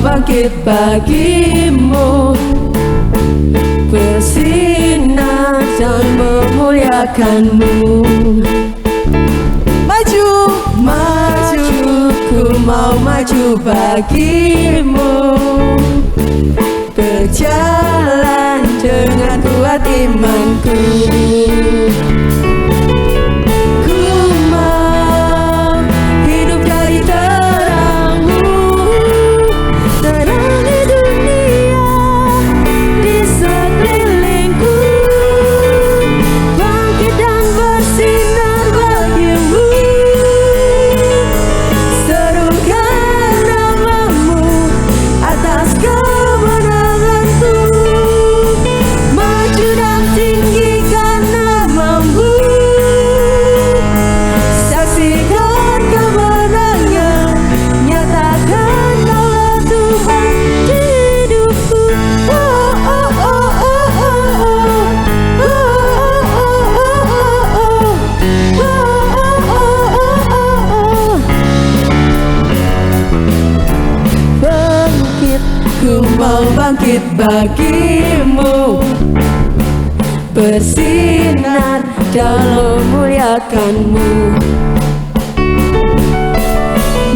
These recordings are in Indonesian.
bangkit bagimu, bersinar dan memuliakanmu. Maju, maju, ku mau maju bagimu, berjalan dengan kuat imanku. Ku mau hidup jadi terangmu, terangi dunia di sekelilingku, bangkit dan bersinar bagimu, serukan namamu atas kemenanganku, maju dan tinggikan namamu, saksikan kemenangan, nyatakan kaulah Tuhan di hidupku. Oh, oh, oh, oh, oh, oh. Oh, oh, oh, oh, oh. Bangkit, ku mau bangkit bagimu, bersinar dalam muliakanmu.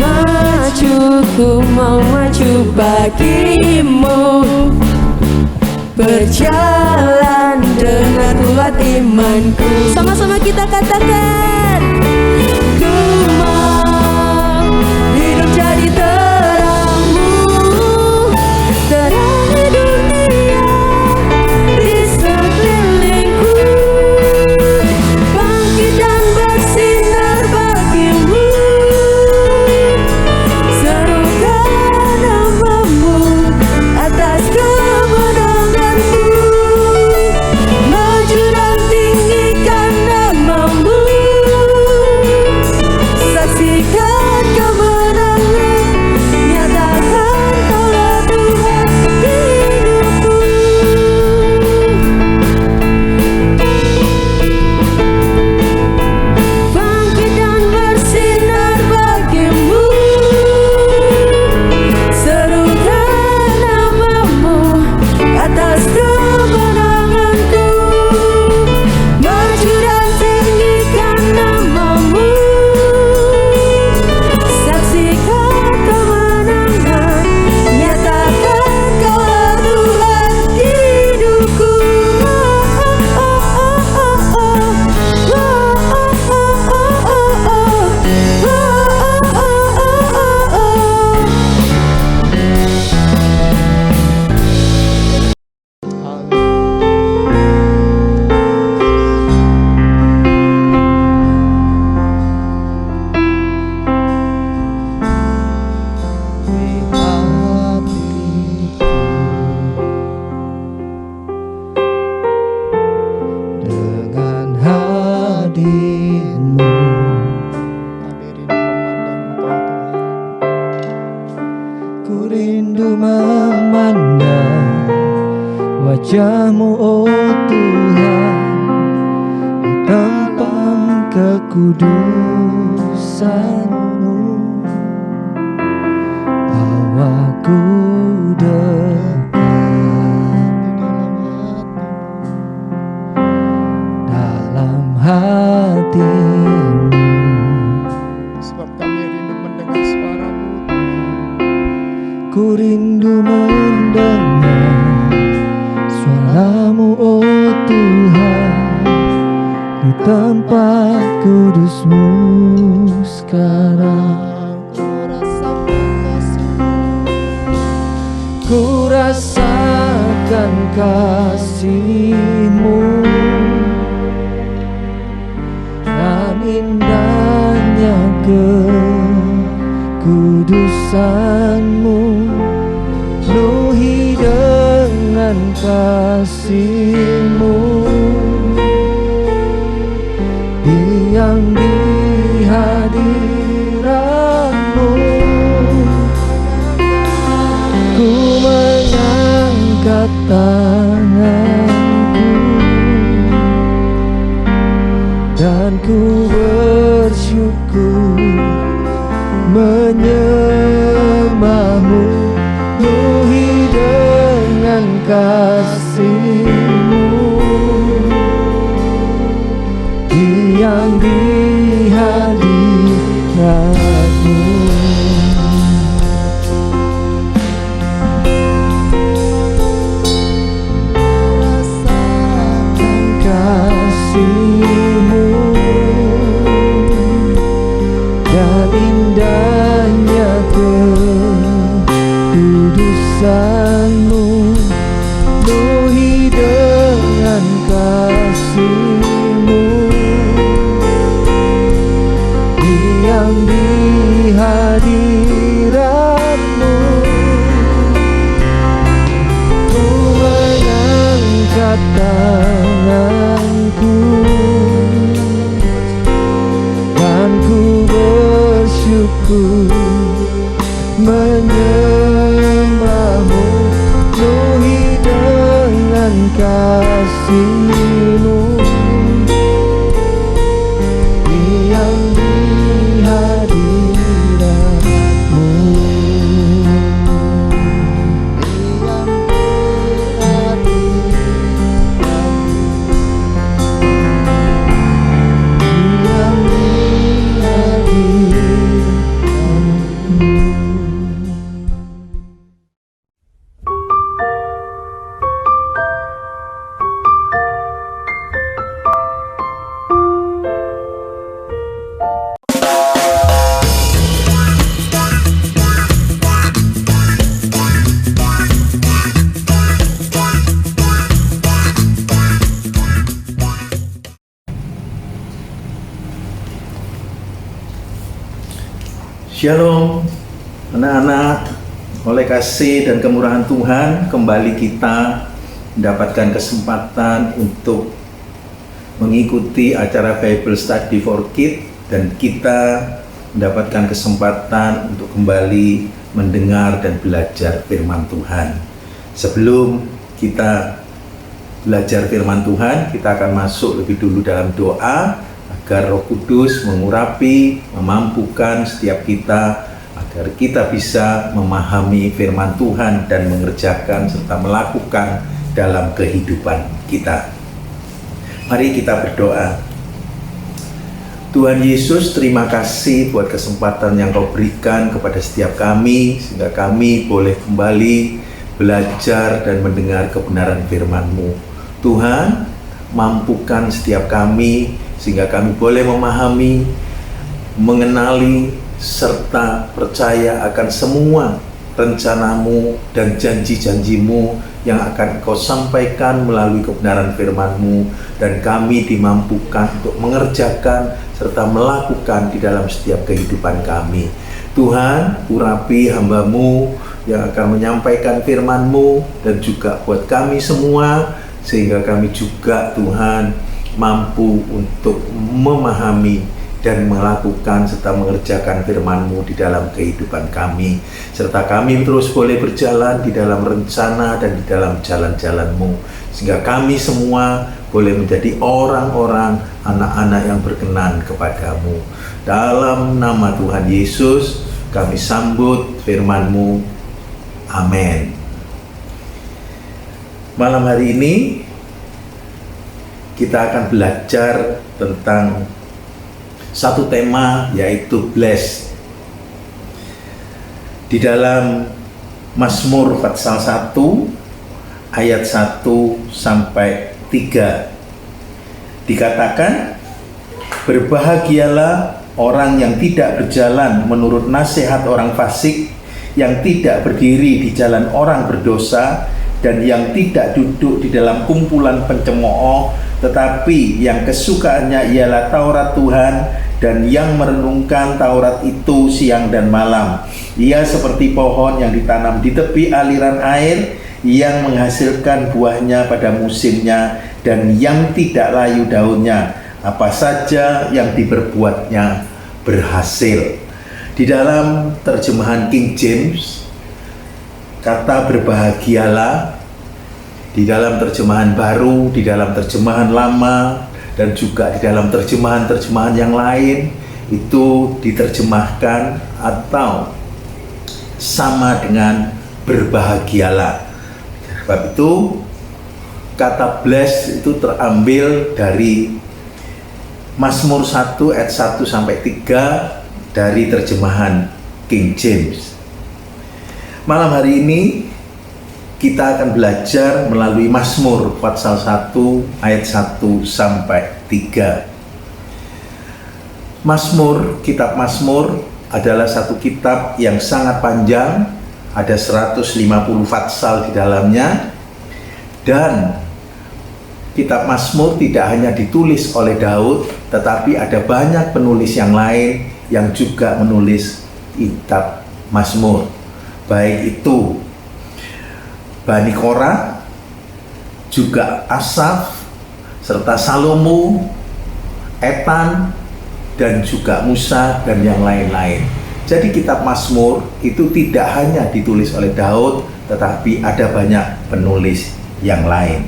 Maju, ku mau maju bagimu, berjalan dengan kuat imanku. Sama-sama kita katakan, ku mau hidup jadi terangmu, terangi dunia di sekelilingku, bangkit dan bersinar bagimu, serukan namamu atas kemenanganku, maju dan tinggikan namamu, saksikan kemenangan, nyatakan kaulah Tuhan di hidupku. Bangkit dan bersinar bagimu, serukan namamu atas kemenanganku, maju dan tinggikan namamu, saksikan kemenangan, nyatakan kaulah Tuhan di hidupku. Oh, oh, oh, oh, oh. Oh, oh, oh, oh, oh, oh. Oh, oh, oh, oh, oh. Dengan hadirmu, ku rindu memandang wajahmu, oh Tuhan, di tempat kekudusanmu, bawaku dalam hatimu, Sebab kami rindu mendengar suara-Mu. ku rindu mendengar suara-Mu, oh Tuhan, di tempat kudus-Mu sekarang. Ku rasakan kasih-Mu dan indahnya kekudusan-Mu, penuhi dengan kasih-Mu, diam di hadirat-Mu, ku mengangkat tanganku dan ku bersyukur menyembah-Mu, dengan kasih-Mu, diam di hadirat-Mu. Rasakan kasih-Mu dan indahnya kekudusan-Mu, penuhi dengan kasih-Mu, diam di hadirat-Mu. Ku mengangkat tanganku dan ku bersyukur menyembah-Mu, penuhi dengan kasih-Mu, diam di hadirat-Mu, diam di hadirat-Mu, diam di hadirat-Mu. Shalom anak-anak, oleh kasih dan kemurahan Tuhan kembali kita mendapatkan kesempatan untuk mengikuti acara Bible Study for Kids, dan kita mendapatkan kesempatan untuk kembali mendengar dan belajar firman Tuhan. Sebelum kita belajar firman Tuhan, kita akan masuk lebih dulu dalam doa agar Roh Kudus mengurapi, memampukan setiap kita agar kita bisa memahami firman Tuhan dan mengerjakan serta melakukan dalam kehidupan kita. Mari kita berdoa. Tuhan Yesus, terima kasih buat kesempatan yang Kau berikan kepada setiap kami, sehingga kami boleh kembali belajar dan mendengar kebenaran firman-Mu. Tuhan, mampukan setiap kami sehingga kami boleh memahami, mengenali, serta percaya akan semua rencana-Mu dan janji-janji-Mu yang akan Kau sampaikan melalui kebenaran firman-Mu, dan kami dimampukan untuk mengerjakan serta melakukan di dalam setiap kehidupan kami. Tuhan, urapi hamba-Mu yang akan menyampaikan firman-Mu, dan juga buat kami semua, sehingga kami juga Tuhan mampu untuk memahami dan melakukan serta mengerjakan firman-Mu di dalam kehidupan kami, serta kami terus boleh berjalan di dalam rencana dan di dalam jalan-jalan-Mu, sehingga kami semua boleh menjadi orang-orang, anak-anak yang berkenan kepadamu. Dalam nama Tuhan Yesus kami sambut firman-Mu. Amin. Malam hari ini kita akan belajar tentang satu tema, yaitu bless. Di dalam Mazmur pasal 1 ayat 1 sampai 3 dikatakan, berbahagialah orang yang tidak berjalan menurut nasihat orang fasik, yang tidak berdiri di jalan orang berdosa, dan yang tidak duduk di dalam kumpulan pencemooh, tetapi yang kesukaannya ialah Taurat Tuhan, dan yang merenungkan Taurat itu siang dan malam. Ia seperti pohon yang ditanam di tepi aliran air, yang menghasilkan buahnya pada musimnya, dan yang tidak layu daunnya. Apa saja yang diperbuatnya berhasil. Di dalam terjemahan King James, kata berbahagialah, di dalam terjemahan baru, di dalam terjemahan lama, dan juga di dalam terjemahan-terjemahan yang lain, itu diterjemahkan atau sama dengan berbahagialah. Sebab itu kata blessed itu terambil dari Mazmur 1 ayat 1 sampai 3 dari terjemahan King James. Malam hari ini kita akan belajar melalui Mazmur pasal 1 ayat 1 sampai 3. Mazmur, kitab Mazmur adalah satu kitab yang sangat panjang, ada 150 pasal di dalamnya, dan kitab Mazmur tidak hanya ditulis oleh Daud, tetapi ada banyak penulis yang lain yang juga menulis kitab Mazmur. Baik itu Bani Korah, juga Asaf, serta Salomo, Etan, dan juga Musa, dan yang lain-lain. Jadi kitab Mazmur itu tidak hanya ditulis oleh Daud, tetapi ada banyak penulis yang lain.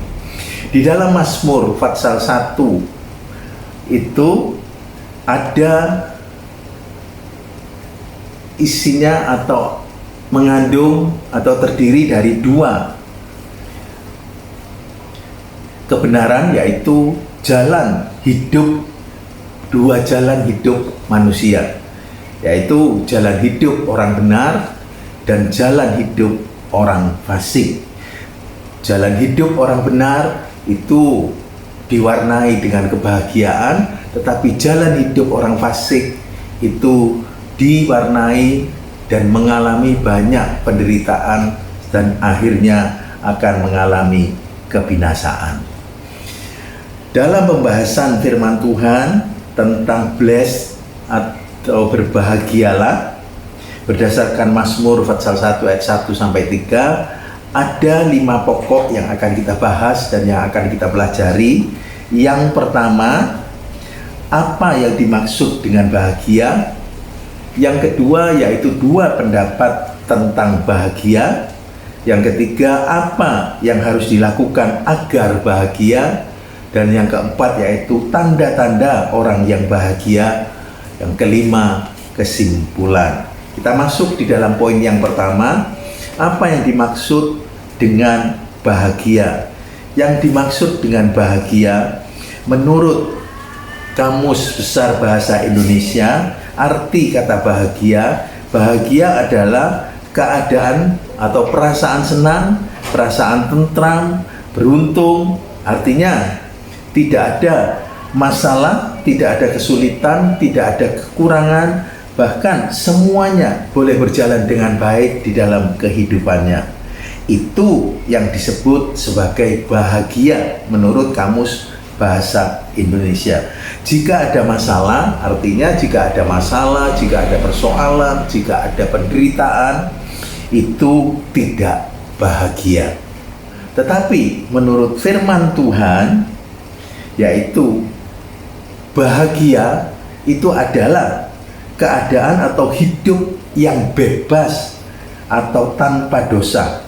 Di dalam Mazmur pasal 1 itu ada isinya atau mengandung atau terdiri dari dua kebenaran, yaitu dua jalan hidup manusia, yaitu jalan hidup orang benar dan jalan hidup orang fasik. Jalan hidup orang benar itu diwarnai dengan kebahagiaan, tetapi jalan hidup orang fasik itu diwarnai dan mengalami banyak penderitaan dan akhirnya akan mengalami kebinasaan. Dalam pembahasan firman Tuhan tentang blessed atau berbahagialah, berdasarkan Mazmur pasal 1 ayat 1 sampai 3, ada 5 pokok yang akan kita bahas dan yang akan kita pelajari. Yang pertama, apa yang dimaksud dengan bahagia? Yang kedua, yaitu 2 pendapat tentang bahagia. Yang ketiga, apa yang harus dilakukan agar bahagia? Dan yang keempat, yaitu tanda-tanda orang yang bahagia. Yang kelima, kesimpulan. Kita masuk di dalam poin yang pertama, apa yang dimaksud dengan bahagia? Yang dimaksud dengan bahagia menurut Kamus Besar Bahasa Indonesia, arti kata bahagia adalah keadaan atau perasaan senang, perasaan tentram, beruntung. Artinya tidak ada masalah, tidak ada kesulitan, tidak ada kekurangan, bahkan semuanya boleh berjalan dengan baik di dalam kehidupannya. Itu yang disebut sebagai bahagia menurut Kamus Bahasa Indonesia. Jika ada masalah, artinya jika ada masalah, jika ada persoalan, jika ada penderitaan, itu tidak bahagia. Tetapi menurut firman Tuhan, yaitu bahagia itu adalah keadaan atau hidup yang bebas atau tanpa dosa.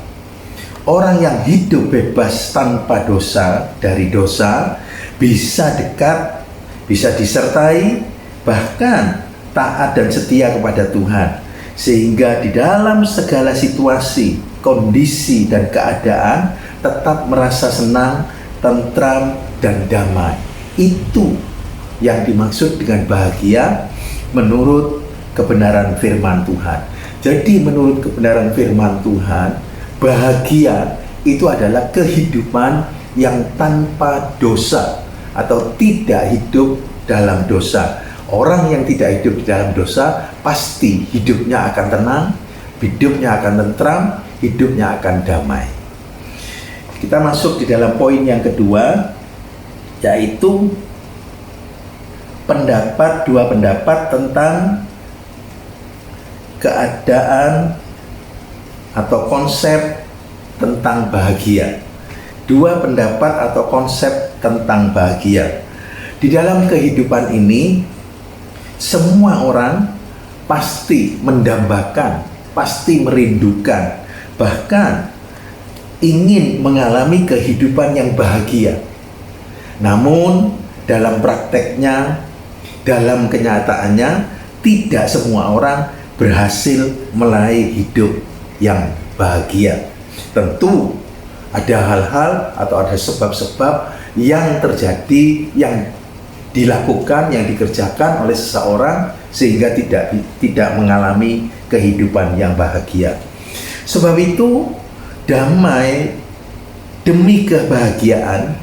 Orang yang hidup bebas tanpa dosa dari dosa bisa dekat, bisa disertai, bahkan taat dan setia kepada Tuhan, sehingga di dalam segala situasi, kondisi, dan keadaan tetap merasa senang, tentram, dan damai. Itu yang dimaksud dengan bahagia menurut kebenaran firman Tuhan. Jadi menurut kebenaran firman Tuhan, bahagia itu adalah kehidupan yang tanpa dosa atau tidak hidup dalam dosa. Orang yang tidak hidup di dalam dosa pasti hidupnya akan tenang, hidupnya akan tentram, hidupnya akan damai. Kita masuk di dalam poin yang kedua, yaitu dua pendapat tentang keadaan atau konsep tentang bahagia. 2 pendapat atau konsep tentang bahagia. Di dalam kehidupan ini, semua orang pasti mendambakan, pasti merindukan, bahkan ingin mengalami kehidupan yang bahagia. Namun dalam prakteknya, dalam kenyataannya, tidak semua orang berhasil meraih hidup yang bahagia. Tentu Ada hal-hal atau ada sebab-sebab yang terjadi, yang dilakukan, yang dikerjakan oleh seseorang sehingga tidak mengalami kehidupan yang bahagia. Sebab itu, damai demi kebahagiaan,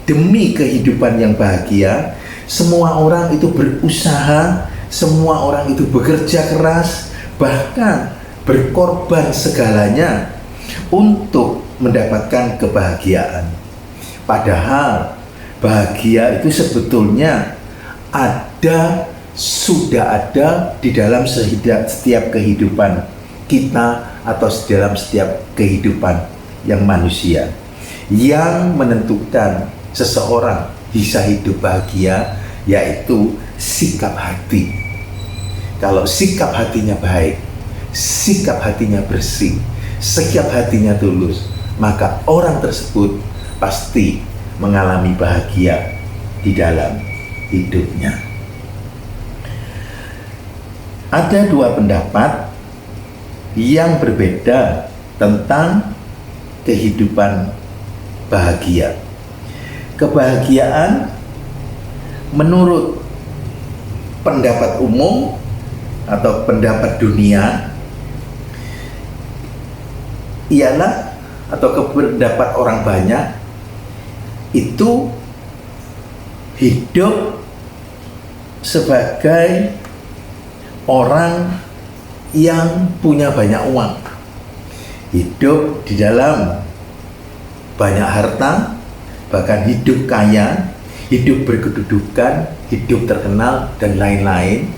demi kehidupan yang bahagia, semua orang itu berusaha, semua orang itu bekerja keras, bahkan berkorban segalanya untuk mendapatkan kebahagiaan. Padahal bahagia itu sebetulnya sudah ada di dalam setiap kehidupan kita atau dalam setiap kehidupan yang manusia. Yang menentukan seseorang bisa hidup bahagia yaitu sikap hati. Kalau sikap hatinya baik, sikap hatinya bersih, sikap hatinya tulus, maka orang tersebut pasti mengalami bahagia di dalam hidupnya. Ada dua pendapat yang berbeda tentang kehidupan bahagia. Kebahagiaan menurut pendapat umum atau pendapat dunia ialah, atau pendapat orang banyak, itu hidup sebagai orang yang punya banyak uang, hidup di dalam banyak harta, bahkan hidup kaya, hidup berkedudukan, hidup terkenal, dan lain-lain.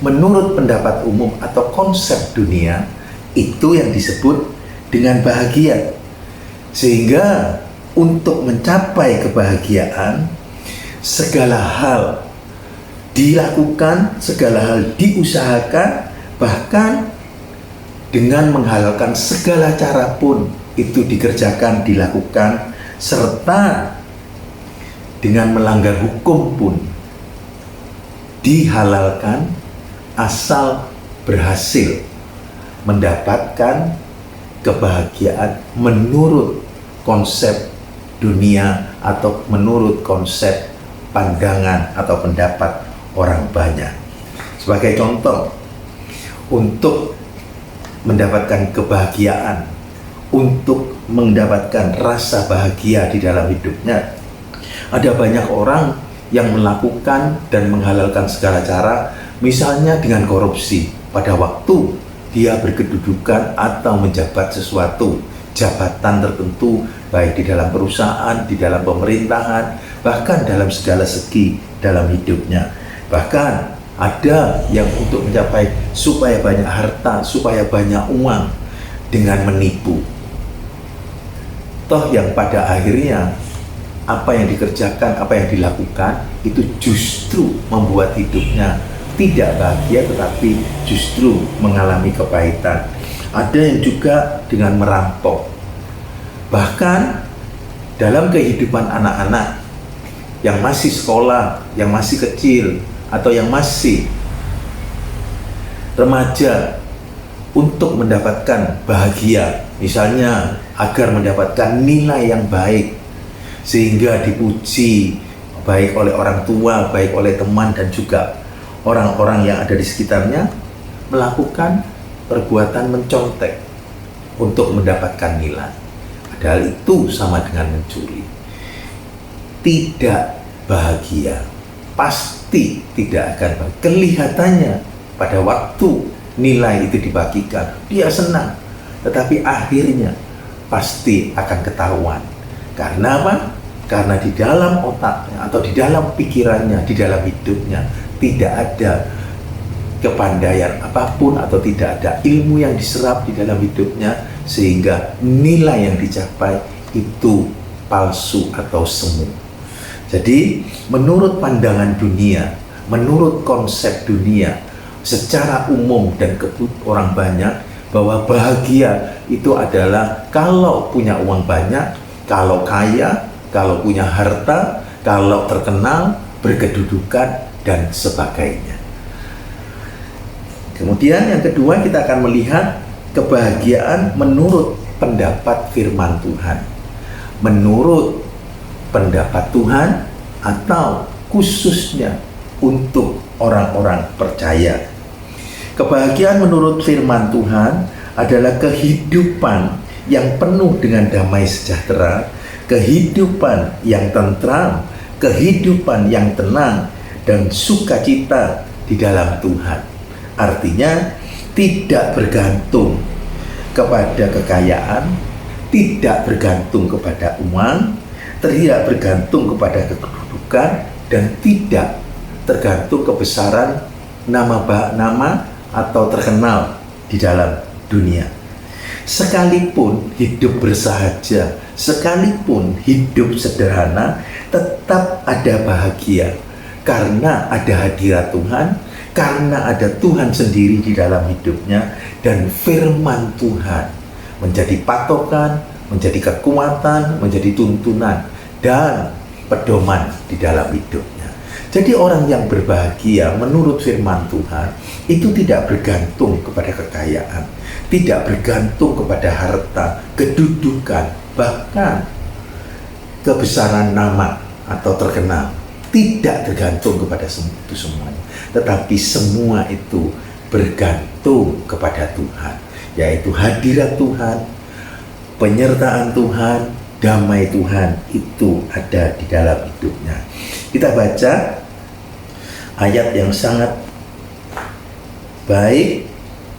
Menurut pendapat umum atau konsep dunia, itu yang disebut dengan bahagia. Sehingga untuk mencapai kebahagiaan, segala hal dilakukan, segala hal diusahakan, bahkan dengan menghalalkan segala cara pun itu dikerjakan, dilakukan, serta dengan melanggar hukum pun dihalalkan, asal berhasil mendapatkan kebahagiaan menurut konsep dunia atau menurut konsep pandangan atau pendapat orang banyak. Sebagai contoh, untuk mendapatkan kebahagiaan, untuk mendapatkan rasa bahagia di dalam hidupnya, ada banyak orang yang melakukan dan menghalalkan segala cara, misalnya dengan korupsi pada waktu dia berkedudukan atau menjabat sesuatu jabatan tertentu, baik di dalam perusahaan, di dalam pemerintahan, bahkan dalam segala segi dalam hidupnya. Bahkan ada yang untuk mencapai supaya banyak harta, supaya banyak uang dengan menipu. Toh yang pada akhirnya apa yang dikerjakan, apa yang dilakukan itu justru membuat hidupnya tidak bahagia, tetapi justru mengalami kepahitan. Ada yang juga dengan merampok. Bahkan dalam kehidupan anak-anak yang masih sekolah, yang masih kecil, atau yang masih remaja, untuk mendapatkan bahagia, misalnya agar mendapatkan nilai yang baik, sehingga dipuji baik oleh orang tua, baik oleh teman, dan juga orang-orang yang ada di sekitarnya, melakukan perbuatan mencontek untuk mendapatkan nilai. Padahal itu sama dengan mencuri. Tidak bahagia, pasti tidak akan bahagia. Kelihatannya pada waktu nilai itu dibagikan, dia senang, tetapi akhirnya pasti akan ketahuan. Karena apa? Karena di dalam otaknya atau di dalam pikirannya, di dalam hidupnya tidak ada kepandaian apapun atau tidak ada ilmu yang diserap di dalam hidupnya, sehingga nilai yang dicapai itu palsu atau semu. Jadi menurut pandangan dunia, menurut konsep dunia secara umum dan orang banyak, bahwa bahagia itu adalah kalau punya uang banyak, kalau kaya, kalau punya harta, kalau terkenal, berkedudukan, dan sebagainya. Kemudian yang kedua, kita akan melihat kebahagiaan menurut pendapat firman Tuhan. menurut pendapat Tuhan atau khususnya untuk orang-orang percaya. Kebahagiaan menurut firman Tuhan adalah kehidupan yang penuh dengan damai sejahtera, kehidupan yang tentram, kehidupan yang tenang, dan sukacita di dalam Tuhan. Artinya tidak bergantung kepada kekayaan, tidak bergantung kepada uang, tidak bergantung kepada kedudukan, dan tidak tergantung kebesaran nama atau terkenal di dalam dunia. Sekalipun hidup bersahaja, sekalipun hidup sederhana, tetap ada bahagia karena ada hadirat Tuhan, karena ada Tuhan sendiri di dalam hidupnya, dan firman Tuhan menjadi patokan, menjadi kekuatan, menjadi tuntunan dan pedoman di dalam hidupnya. Jadi orang yang berbahagia menurut firman Tuhan itu tidak bergantung kepada kekayaan, tidak bergantung kepada harta, kedudukan, bahkan kebesaran nama atau terkenal. Tidak tergantung kepada itu semuanya, tetapi semua itu bergantung kepada Tuhan, yaitu hadirat Tuhan, penyertaan Tuhan, damai Tuhan itu ada di dalam hidupnya. Kita baca ayat yang sangat baik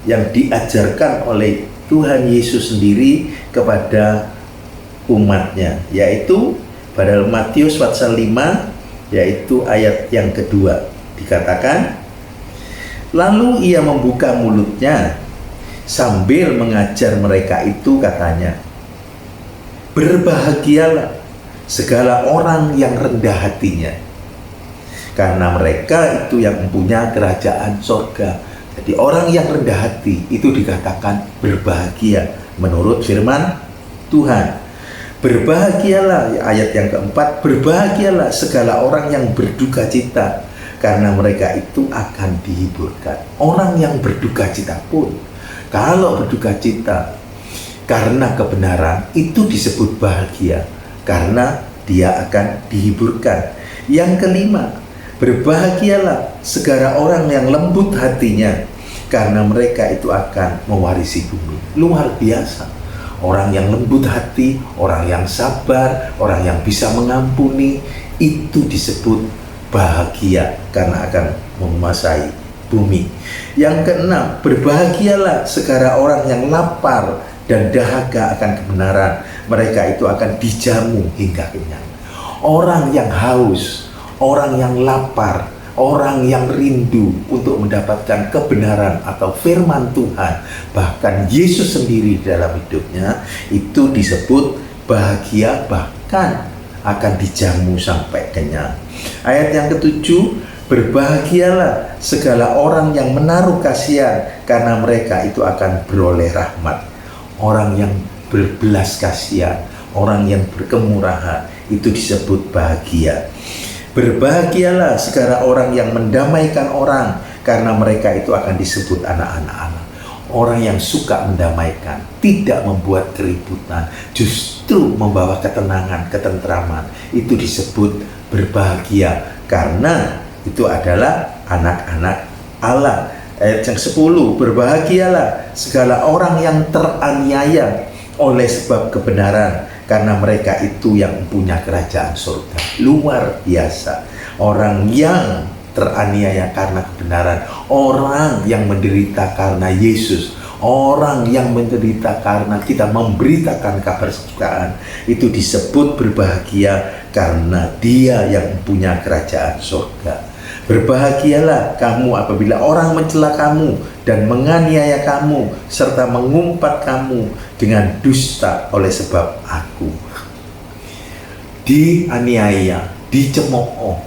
yang diajarkan oleh Tuhan Yesus sendiri kepada umatnya, yaitu pada Matius pasal 5, yaitu ayat yang kedua. Dikatakan, lalu ia membuka mulutnya sambil mengajar mereka itu, katanya, berbahagialah segala orang yang rendah hatinya, karena mereka itu yang mempunyai kerajaan sorga. Jadi orang yang rendah hati itu dikatakan berbahagia menurut firman Tuhan. Berbahagialah, ayat yang keempat, berbahagialah segala orang yang berduka cita, karena mereka itu akan dihiburkan. Orang yang berduka cita pun, kalau berduka cita karena kebenaran, itu disebut bahagia, karena dia akan dihiburkan. Yang kelima, berbahagialah segala orang yang lembut hatinya, karena mereka itu akan mewarisi bumi. Luar biasa. Orang yang lembut hati, orang yang sabar, orang yang bisa mengampuni, itu disebut bahagia karena akan menguasai bumi. Yang keenam, berbahagialah segala orang yang lapar dan dahaga akan kebenaran, mereka itu akan dijamu hingga kenyang. Orang yang haus, orang yang lapar, orang yang rindu untuk mendapatkan kebenaran atau firman Tuhan, bahkan Yesus sendiri dalam hidupnya, itu disebut bahagia, bahkan akan dijamu sampai kenyang. Ayat yang ketujuh, berbahagialah segala orang yang menaruh kasihan, karena mereka itu akan beroleh rahmat. Orang yang berbelas kasihan, orang yang berkemurahan, itu disebut bahagia. Berbahagialah segala orang yang mendamaikan orang, karena mereka itu akan disebut anak-anak Allah. Orang yang suka mendamaikan, tidak membuat keributan, justru membawa ketenangan, ketentraman, itu disebut berbahagia, karena itu adalah anak-anak Allah. Ayat yang 10, berbahagialah segala orang yang teraniaya oleh sebab kebenaran, karena mereka itu yang punya kerajaan surga. Luar biasa. Orang yang teraniaya karena kebenaran, orang yang menderita karena Yesus, orang yang menderita karena kita memberitakan kabar kesukaan, itu disebut berbahagia karena dia yang punya kerajaan surga. Berbahagialah kamu apabila orang mencela kamu dan menganiaya kamu serta mengumpat kamu dengan dusta oleh sebab aku. Dianiaya, dicemooh,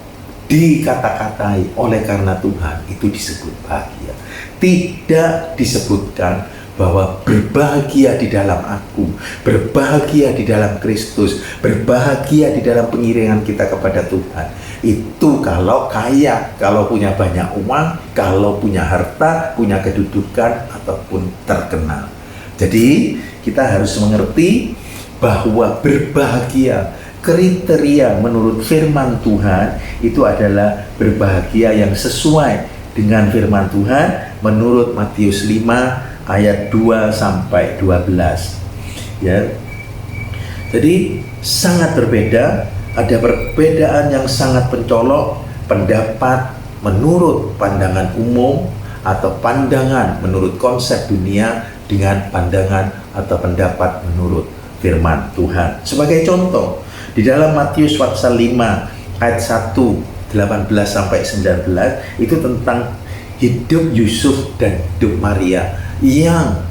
dikata-katai oleh karena Tuhan, itu disebut bahagia. Tidak disebutkan bahwa berbahagia di dalam aku, berbahagia di dalam Kristus, berbahagia di dalam pengiringan kita kepada Tuhan. Itu kalau kaya, kalau punya banyak uang, kalau punya harta, punya kedudukan, ataupun terkenal. Jadi kita harus mengerti bahwa berbahagia, kriteria menurut firman Tuhan itu adalah berbahagia yang sesuai dengan firman Tuhan menurut Matius 5 ayat 2 sampai 12. Ya. Jadi sangat berbeda, ada perbedaan yang sangat mencolok pendapat menurut pandangan umum atau pandangan menurut konsep dunia dengan pandangan atau pendapat menurut firman Tuhan. Sebagai contoh, di dalam Matius pasal 5 ayat 1 18 sampai 19 itu tentang hidup Yusuf dan hidup Maria yang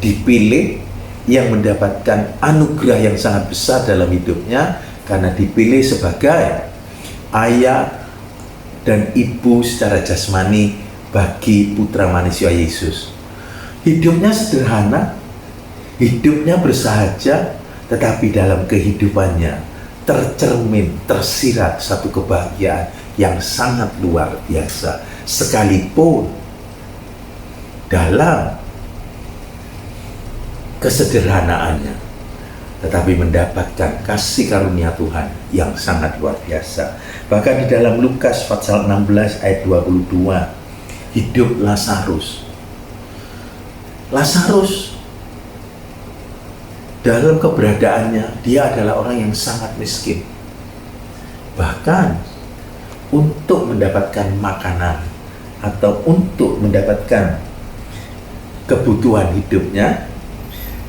dipilih, yang mendapatkan anugerah yang sangat besar dalam hidupnya karena dipilih sebagai ayah dan ibu secara jasmani bagi putra manusia Yesus. Hidupnya sederhana, hidupnya bersahaja, tetapi dalam kehidupannya tercermin, tersirat satu kebahagiaan yang sangat luar biasa. Sekalipun dalam kesederhanaannya, tetapi mendapatkan kasih karunia Tuhan yang sangat luar biasa. Bahkan di dalam Lukas pasal 16 ayat 22, hidup Lazarus. Lazarus dalam keberadaannya, dia adalah orang yang sangat miskin. Bahkan untuk mendapatkan makanan atau untuk mendapatkan kebutuhan hidupnya,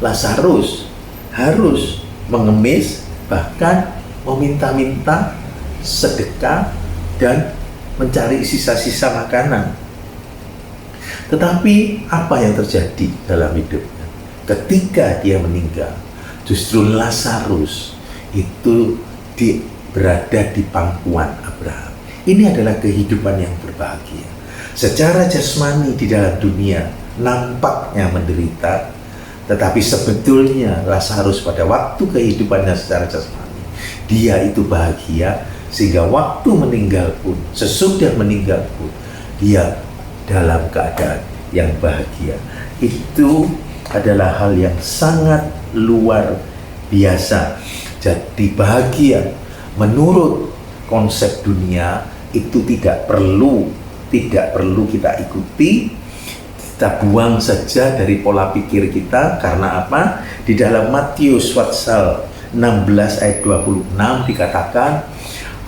Lazarus harus mengemis, bahkan meminta-minta sedekah dan mencari sisa-sisa makanan. Tetapi apa yang terjadi dalam hidupnya? Ketika dia meninggal, justru Lazarus itu berada di pangkuan Abraham. Ini adalah kehidupan yang berbahagia. Secara jasmani di dalam dunia nampaknya menderita, tetapi sebetulnya Lazarus pada waktu kehidupannya secara jasmani, dia itu bahagia, sehingga waktu meninggal pun, sesudah meninggal pun, dia dalam keadaan yang bahagia. Itu adalah hal yang sangat luar biasa. Jadi bahagia menurut konsep dunia itu tidak perlu kita ikuti. Kita buang saja dari pola pikir kita. Karena apa? Di dalam Matius pasal 16 ayat 26 dikatakan,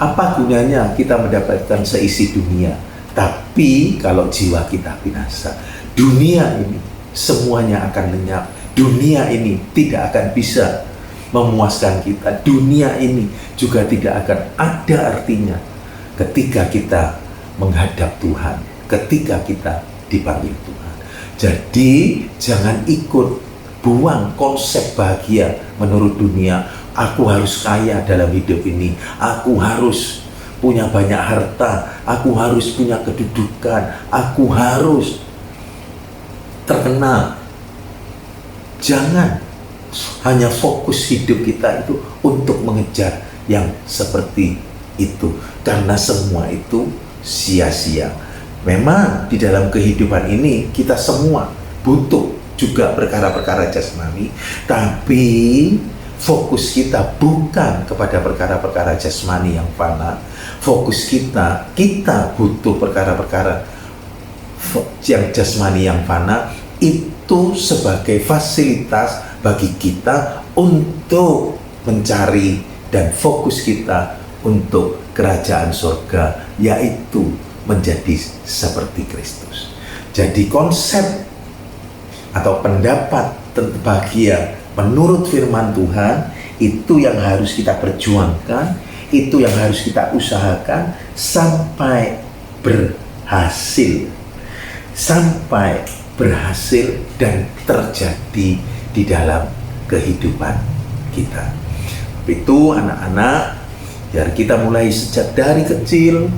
apa gunanya kita mendapatkan seisi dunia, tapi kalau jiwa kita binasa. Dunia ini semuanya akan lenyap. Dunia ini tidak akan bisa memuaskan kita. Dunia ini juga tidak akan ada artinya ketika kita menghadap Tuhan, ketika kita dipanggil Tuhan. Jadi jangan ikut buang konsep bahagia menurut dunia. Aku harus kaya dalam hidup ini, aku harus punya banyak harta, aku harus punya kedudukan, aku harus terkenal. Jangan hanya fokus hidup kita itu untuk mengejar yang seperti itu, karena semua itu sia-sia. Memang di dalam kehidupan ini kita semua butuh juga perkara-perkara jasmani, tapi fokus kita bukan kepada perkara-perkara jasmani yang fana. Fokus kita butuh perkara-perkara yang jasmani yang fana itu sebagai fasilitas bagi kita untuk mencari dan fokus kita untuk kerajaan surga, yaitu menjadi seperti Kristus. Jadi konsep atau pendapat tentang bahagia menurut firman Tuhan itu yang harus kita perjuangkan, itu yang harus kita usahakan sampai berhasil. Sampai berhasil dan terjadi di dalam kehidupan kita. Itu anak-anak, biar kita mulai sejak dari kecil,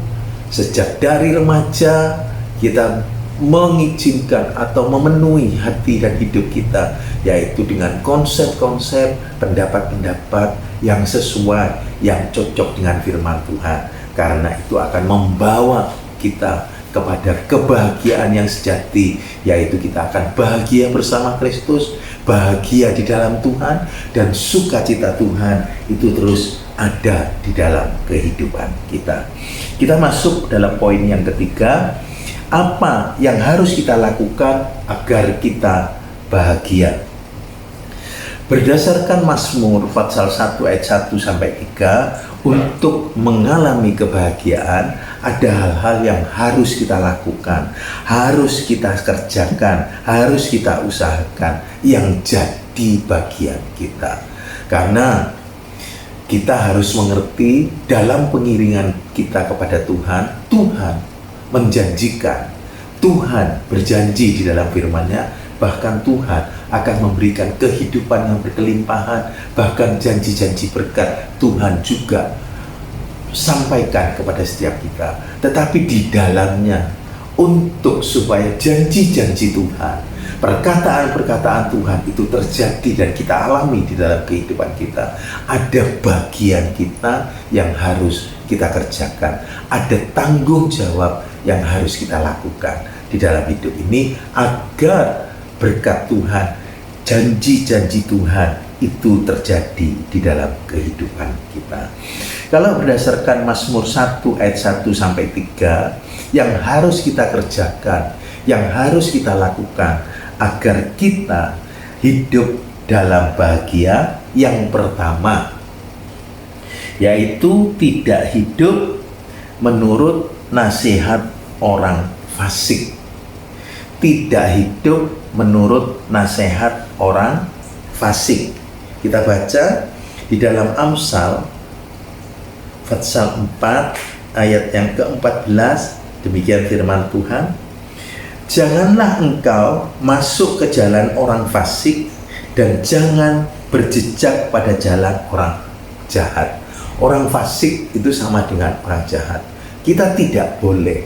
sejak dari remaja, kita mengizinkan atau memenuhi hati dan hidup kita, yaitu dengan konsep-konsep, pendapat-pendapat yang sesuai, yang cocok dengan firman Tuhan. Karena itu akan membawa kita kepada kebahagiaan yang sejati, yaitu kita akan bahagia bersama Kristus, bahagia di dalam Tuhan, dan sukacita Tuhan itu terus ada di dalam kehidupan kita. Kita masuk dalam poin yang ketiga, apa yang harus kita lakukan agar kita bahagia. Berdasarkan Mazmur pasal 1 ayat 1 sampai 3, untuk mengalami kebahagiaan ada hal-hal yang harus kita lakukan, harus kita kerjakan, harus kita usahakan yang jadi bagian kita. Karena kita harus mengerti dalam pengiringan kita kepada Tuhan, Tuhan menjanjikan, Tuhan berjanji di dalam firman-Nya, bahkan Tuhan akan memberikan kehidupan yang berkelimpahan, bahkan janji-janji berkat Tuhan juga sampaikan kepada setiap kita. Tetapi di dalamnya, untuk supaya janji-janji Tuhan, perkataan-perkataan Tuhan itu terjadi dan kita alami di dalam kehidupan kita, ada bagian kita yang harus kita kerjakan, ada tanggung jawab yang harus kita lakukan di dalam hidup ini agar berkat Tuhan, janji-janji Tuhan itu terjadi di dalam kehidupan kita. Kalau berdasarkan Mazmur 1 ayat 1 sampai 3, yang harus kita kerjakan, yang harus kita lakukan agar kita hidup dalam bahagia, yang pertama yaitu tidak hidup menurut nasihat orang fasik. Tidak hidup menurut nasihat orang fasik. Kita baca di dalam Amsal pasal 4 ayat yang ke-14, demikian firman Tuhan, janganlah engkau masuk ke jalan orang fasik dan jangan berjejak pada jalan orang jahat. Orang fasik itu sama dengan orang jahat. Kita tidak boleh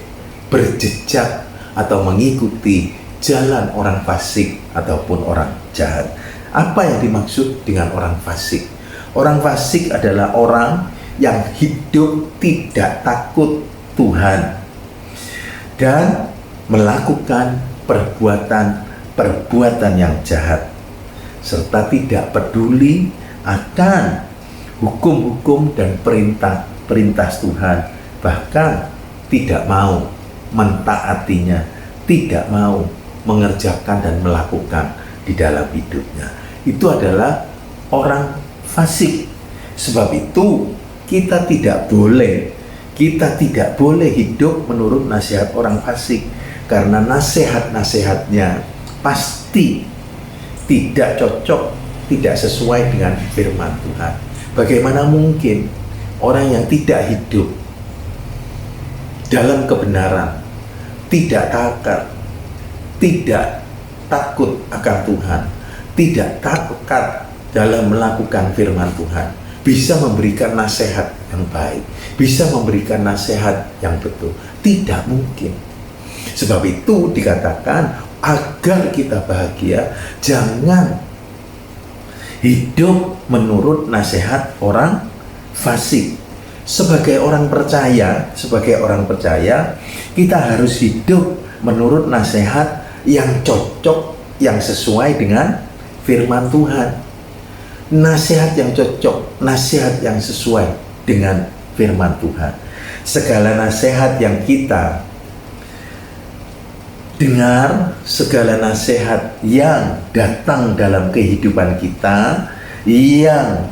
berjejak atau mengikuti jalan orang fasik ataupun orang jahat. Apa yang dimaksud dengan orang fasik? Orang fasik adalah orang yang hidup tidak takut Tuhan dan melakukan perbuatan yang jahat, serta tidak peduli akan hukum-hukum dan perintah Tuhan, bahkan tidak mau mentaatinya, tidak mau mengerjakan dan melakukan di dalam hidupnya. Itu adalah orang fasik. Sebab itu kita tidak boleh hidup menurut nasihat orang fasik, karena nasihat-nasihatnya pasti tidak cocok, tidak sesuai dengan firman Tuhan. Bagaimana mungkin orang yang tidak hidup dalam kebenaran, tidak takut akan Tuhan, tidak takat dalam melakukan firman Tuhan, bisa memberikan nasihat yang baik, bisa memberikan nasihat yang betul? Tidak mungkin. Sebab itu dikatakan agar kita bahagia, jangan hidup menurut nasihat orang fasik. Sebagai orang percaya, kita harus hidup menurut nasihat yang cocok, yang sesuai dengan firman Tuhan. Nasihat yang cocok, nasihat yang sesuai dengan firman Tuhan. Segala nasihat yang kita dengar, segala nasihat yang datang dalam kehidupan kita, yang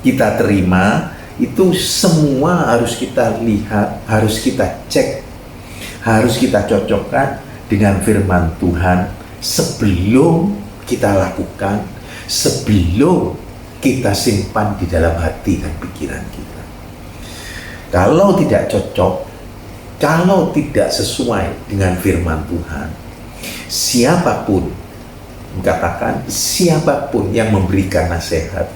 kita terima, itu semua harus kita lihat, harus kita cek, harus kita cocokkan dengan firman Tuhan sebelum kita lakukan, sebelum kita simpan di dalam hati dan pikiran kita. Kalau tidak cocok, kalau tidak sesuai dengan firman Tuhan, siapapun, katakan siapapun yang memberikan nasihat,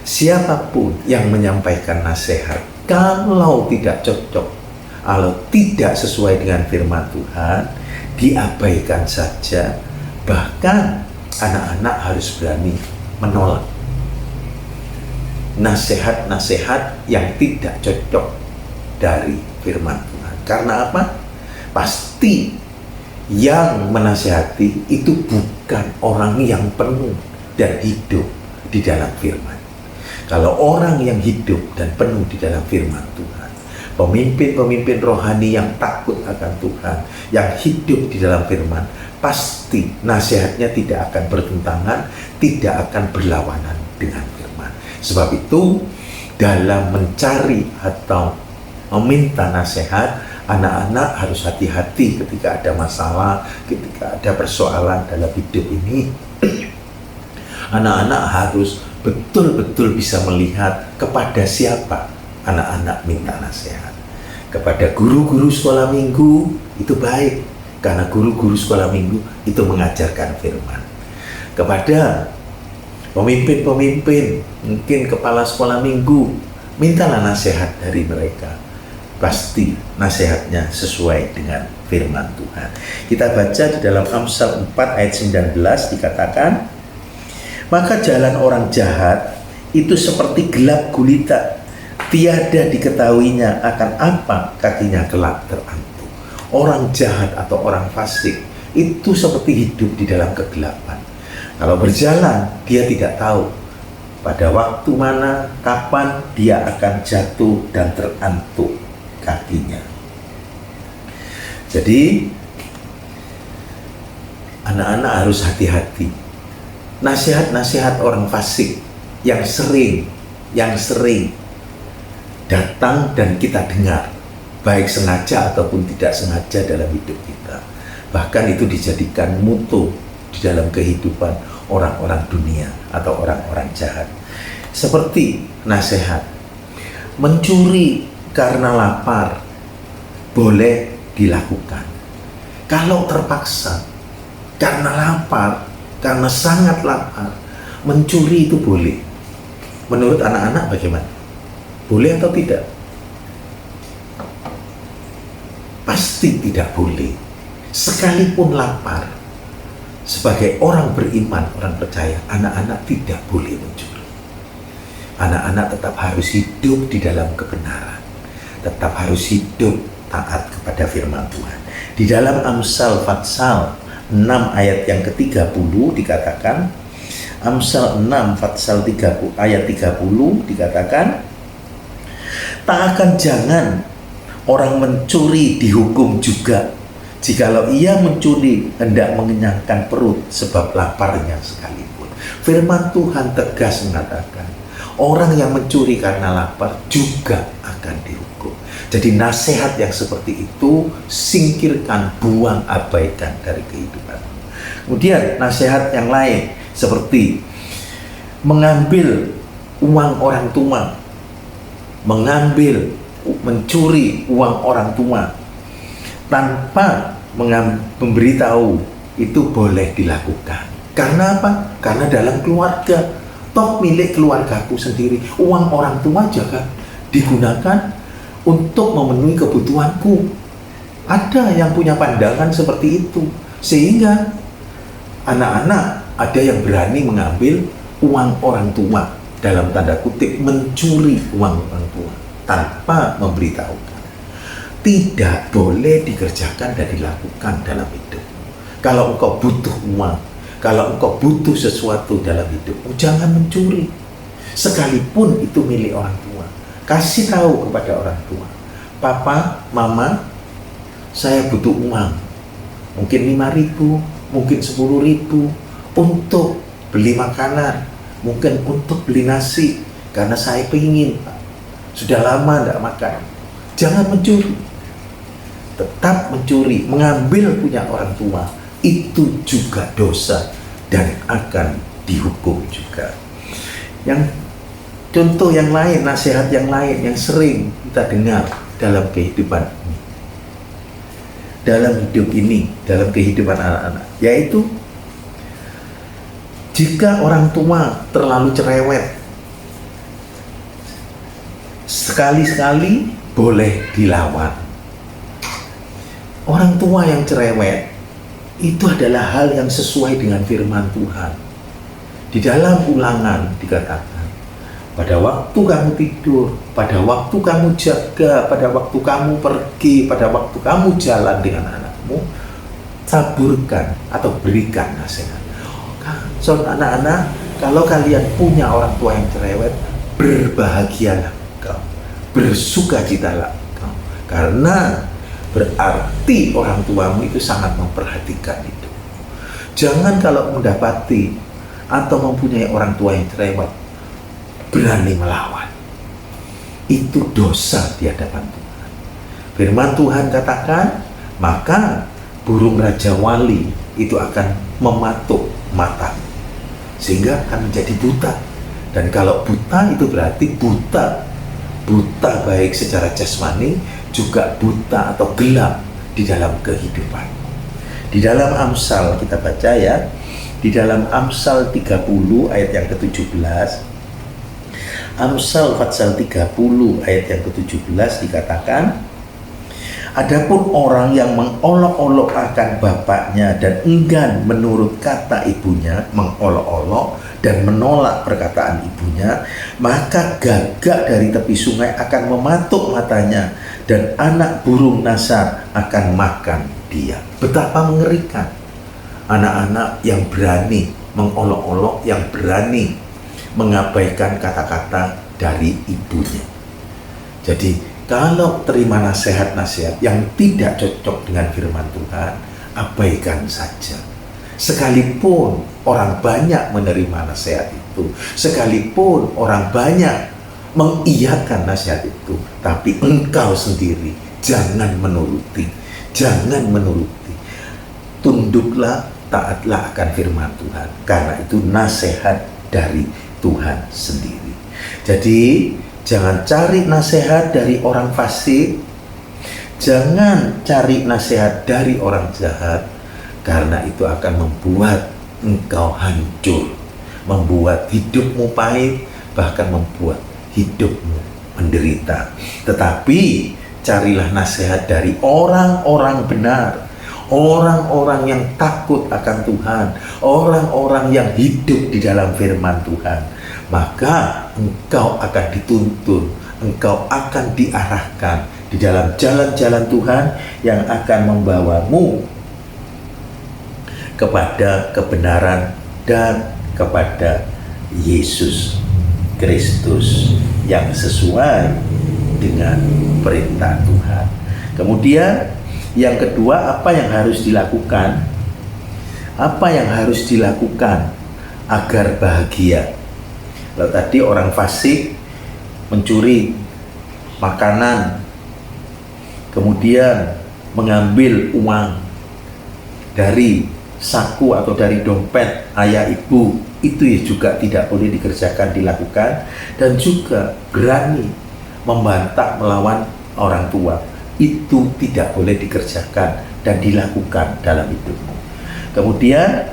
siapapun yang menyampaikan nasihat, kalau tidak cocok, kalau tidak sesuai dengan firman Tuhan, diabaikan saja. Bahkan anak-anak harus berani menolak nasihat-nasihat yang tidak cocok dari firman Tuhan. Karena apa? Pasti yang menasihati itu bukan orang yang penuh dan hidup di dalam firman. Kalau orang yang hidup dan penuh di dalam firman Tuhan, pemimpin-pemimpin rohani yang takut akan Tuhan, yang hidup di dalam firman, pasti nasihatnya tidak akan bertentangan, tidak akan berlawanan dengan firman. Sebab itu, dalam mencari atau meminta nasihat, anak-anak harus hati-hati ketika ada masalah, ketika ada persoalan dalam hidup ini. Anak-anak harus betul-betul bisa melihat kepada siapa anak-anak minta nasihat. Kepada guru-guru sekolah minggu itu baik, karena guru-guru sekolah minggu itu mengajarkan firman. Kepada pemimpin-pemimpin, mungkin kepala sekolah minggu, mintalah nasihat dari mereka. Pasti nasihatnya sesuai dengan firman Tuhan. Kita baca di dalam Amsal 4 ayat 19 dikatakan, maka jalan orang jahat itu seperti gelap gulita, tiada diketahuinya akan apa kakinya kelak terantuk. Orang jahat atau orang fasik itu seperti hidup di dalam kegelapan. Kalau berjalan, dia tidak tahu pada waktu mana, kapan dia akan jatuh dan terantuk kakinya. Jadi anak-anak harus hati-hati. Nasihat-nasihat orang fasik yang sering datang dan kita dengar, baik sengaja ataupun tidak sengaja dalam hidup kita. Bahkan itu dijadikan mutu di dalam kehidupan orang-orang dunia atau orang-orang jahat. Seperti nasihat, mencuri karena lapar boleh dilakukan. Kalau terpaksa, karena lapar, karena sangat lapar, mencuri itu boleh. Menurut anak-anak bagaimana? Boleh atau tidak? Pasti tidak boleh. Sekalipun lapar, sebagai orang beriman, orang percaya, anak-anak tidak boleh mencuri. Anak-anak tetap harus hidup di dalam kebenaran, tetap harus hidup taat kepada firman Tuhan. Di dalam Amsal Fatsal 6 ayat yang ke-30 dikatakan, Amsal 6 Fatsal 30 ayat 30 dikatakan, tak akan jangan orang mencuri dihukum juga, jikalau ia mencuri hendak mengenyangkan perut sebab laparnya sekalipun. Firman Tuhan tegas mengatakan, orang yang mencuri karena lapar juga akan dihukum. Jadi nasihat yang seperti itu singkirkan, buang, abaikan dari kehidupan. Kemudian nasihat yang lain seperti mengambil uang orang tua, mencuri uang orang tua tanpa memberitahu, itu boleh dilakukan. Karena apa? Karena dalam keluarga, toh milik keluargaku sendiri, uang orang tua juga digunakan untuk memenuhi kebutuhanku. Ada yang punya pandangan seperti itu, sehingga anak-anak ada yang berani mengambil uang orang tua, dalam tanda kutip mencuri uang orang tua tanpa memberitahukan. Tidak boleh dikerjakan dan dilakukan dalam hidup. Kalau engkau butuh uang, kalau engkau butuh sesuatu dalam hidupmu, jangan mencuri. Sekalipun itu milik orang tua, kasih tahu kepada orang tua, papa, mama, saya butuh uang, mungkin 5.000, mungkin 10.000 untuk beli makanan, mungkin untuk beli nasi, karena saya pengen, sudah lama tidak makan. Jangan mencuri. Tetap mencuri, mengambil punya orang tua, itu juga dosa dan akan dihukum juga. Yang contoh yang lain, nasihat yang lain yang sering kita dengar dalam kehidupan ini, dalam hidup ini, dalam kehidupan anak-anak, yaitu jika orang tua terlalu cerewet, sekali-sekali boleh dilawan. Orang tua yang cerewet itu adalah hal yang sesuai dengan firman Tuhan. Di dalam Ulangan dikatakan, pada waktu kamu tidur, pada waktu kamu jaga, pada waktu kamu pergi, pada waktu kamu jalan dengan anakmu, taburkan atau berikan nasihat. So anak-anak, kalau kalian punya orang tua yang cerewet, berbahagialah kau, bersukacitalah kau, karena berarti orang tuamu itu sangat memperhatikan itu. Jangan kalau mendapati atau mempunyai orang tua yang cerewet berani melawan. Itu dosa di hadapan Tuhan. Firman Tuhan katakan, maka burung Raja Wali itu akan mematuk mata sehingga akan menjadi buta. Dan kalau buta itu berarti buta baik secara jasmani, juga buta atau gelap di dalam kehidupan. Di dalam Amsal kita baca ya, di dalam Amsal 30 ayat yang ke-17, Amsal pasal 30 ayat yang ke-17 dikatakan, adapun orang yang mengolok-olok akan bapaknya dan enggan menurut kata ibunya, mengolok-olok dan menolak perkataan ibunya, maka gagak dari tepi sungai akan mematuk matanya dan anak burung nasar akan makan dia. Betapa mengerikan anak-anak yang berani mengolok-olok, yang berani mengabaikan kata-kata dari ibunya. Jadi kalau terima nasihat-nasihat yang tidak cocok dengan firman Tuhan, abaikan saja. Sekalipun orang banyak menerima nasihat itu, sekalipun orang banyak mengiyakan nasihat itu, tapi engkau sendiri jangan menuruti. Jangan menuruti. Tunduklah, taatlah akan firman Tuhan, karena itu nasihat dari Tuhan sendiri. Jadi jangan cari nasihat dari orang fasik, jangan cari nasihat dari orang jahat, karena itu akan membuat engkau hancur, membuat hidupmu pahit, bahkan membuat hidupmu menderita. Tetapi carilah nasihat dari orang-orang benar, orang-orang yang takut akan Tuhan, orang-orang yang hidup di dalam firman Tuhan. Maka engkau akan dituntun, engkau akan diarahkan di dalam jalan-jalan Tuhan yang akan membawamu kepada kebenaran dan kepada Yesus Kristus yang sesuai dengan perintah Tuhan. Kemudian yang kedua, apa yang harus dilakukan? Apa yang harus dilakukan agar bahagia? Kalau tadi orang fasik mencuri makanan, kemudian mengambil uang dari saku atau dari dompet ayah ibu, itu ya juga tidak boleh dikerjakan, dilakukan. Dan juga berani membantah melawan orang tua, itu tidak boleh dikerjakan dan dilakukan dalam hidupmu. Kemudian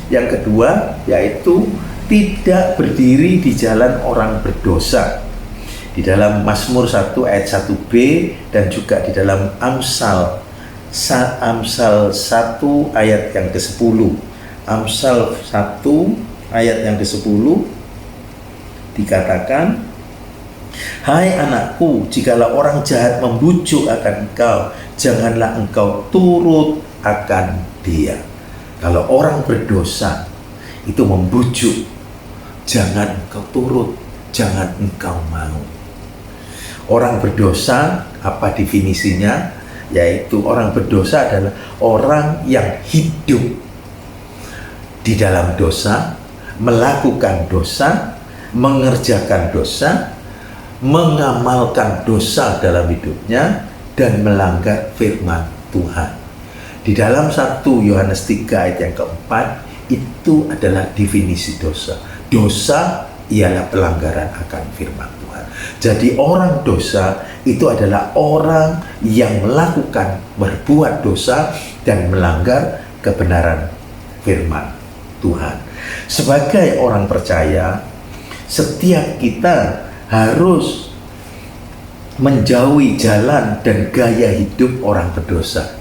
yang kedua yaitu tidak berdiri di jalan orang berdosa. Di dalam Mazmur 1 ayat 1b dan juga di dalam Amsal 1 ayat yang ke-10. Amsal 1 ayat yang ke-10 dikatakan, hai anakku, jikalau orang jahat membujuk akan engkau, janganlah engkau turut akan dia. Kalau orang berdosa itu membujuk, jangan engkau turut, jangan engkau mau. Orang berdosa, apa definisinya? Yaitu orang berdosa adalah orang yang hidup di dalam dosa, melakukan dosa, mengerjakan dosa, mengamalkan dosa dalam hidupnya, dan melanggar firman Tuhan. Di dalam 1 Yohanes 3 ayat yang keempat, itu adalah definisi dosa. Dosa ialah pelanggaran akan firman Tuhan. Jadi orang dosa itu adalah orang yang melakukan, berbuat dosa dan melanggar kebenaran firman Tuhan. Sebagai orang percaya, setiap kita harus menjauhi jalan dan gaya hidup orang berdosa.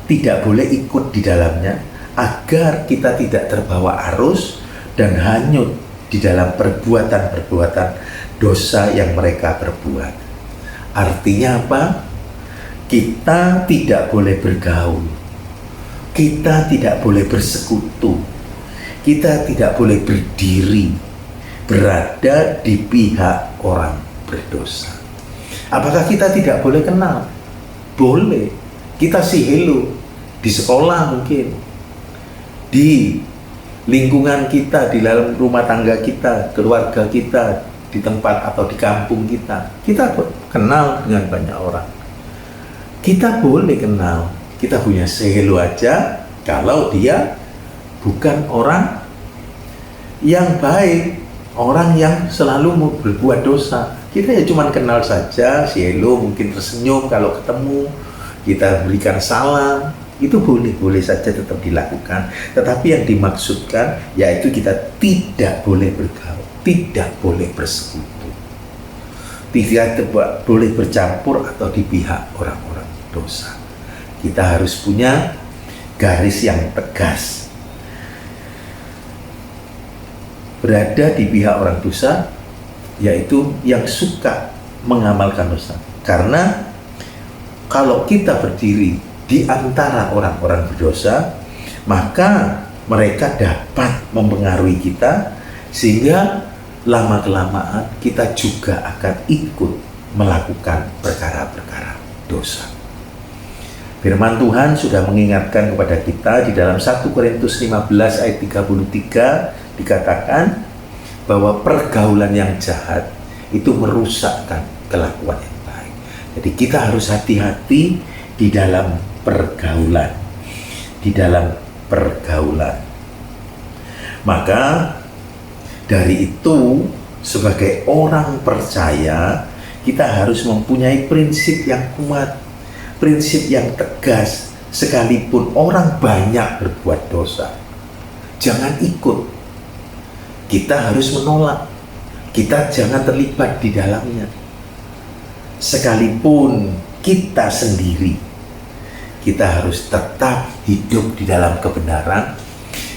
Tidak boleh ikut di dalamnya, agar kita tidak terbawa arus dan hanyut di dalam perbuatan-perbuatan dosa yang mereka perbuat. Artinya apa? Kita tidak boleh bergaul kita tidak boleh bersekutu, kita tidak boleh berdiri, berada di pihak orang berdosa. Apakah kita tidak boleh kenal? Boleh. Kita say hello di sekolah mungkin, di lingkungan kita, di dalam rumah tangga kita, keluarga kita, di tempat atau di kampung kita. Kita kenal dengan banyak orang. Kita boleh kenal. Kita punya say hello aja kalau dia bukan orang yang baik, orang yang selalu mau berbuat dosa. Kita ya cuma kenal saja, say hello, mungkin tersenyum kalau ketemu, kita berikan salam, itu boleh saja tetap dilakukan. Tetapi yang dimaksudkan yaitu kita tidak boleh bergaul, tidak boleh bersekutu, tidak boleh bercampur atau di pihak orang-orang dosa. Kita harus punya garis yang tegas. Berada di pihak orang dosa, yaitu yang suka mengamalkan dosa. Karena kalau kita berdiri di antara orang-orang berdosa, maka mereka dapat mempengaruhi kita, sehingga lama-kelamaan kita juga akan ikut melakukan perkara-perkara dosa. Firman Tuhan sudah mengingatkan kepada kita di dalam 1 Korintus 15 ayat 33 dikatakan bahwa pergaulan yang jahat itu merusakkan kelakuan yang baik. Jadi kita harus hati-hati di dalam pergaulan. Di dalam pergaulan. Maka dari itu sebagai orang percaya kita harus mempunyai prinsip yang kuat, prinsip yang tegas. Sekalipun orang banyak berbuat dosa, jangan ikut. Kita harus menolak. Kita jangan terlibat di dalamnya. Sekalipun kita sendiri, kita harus tetap hidup di dalam kebenaran,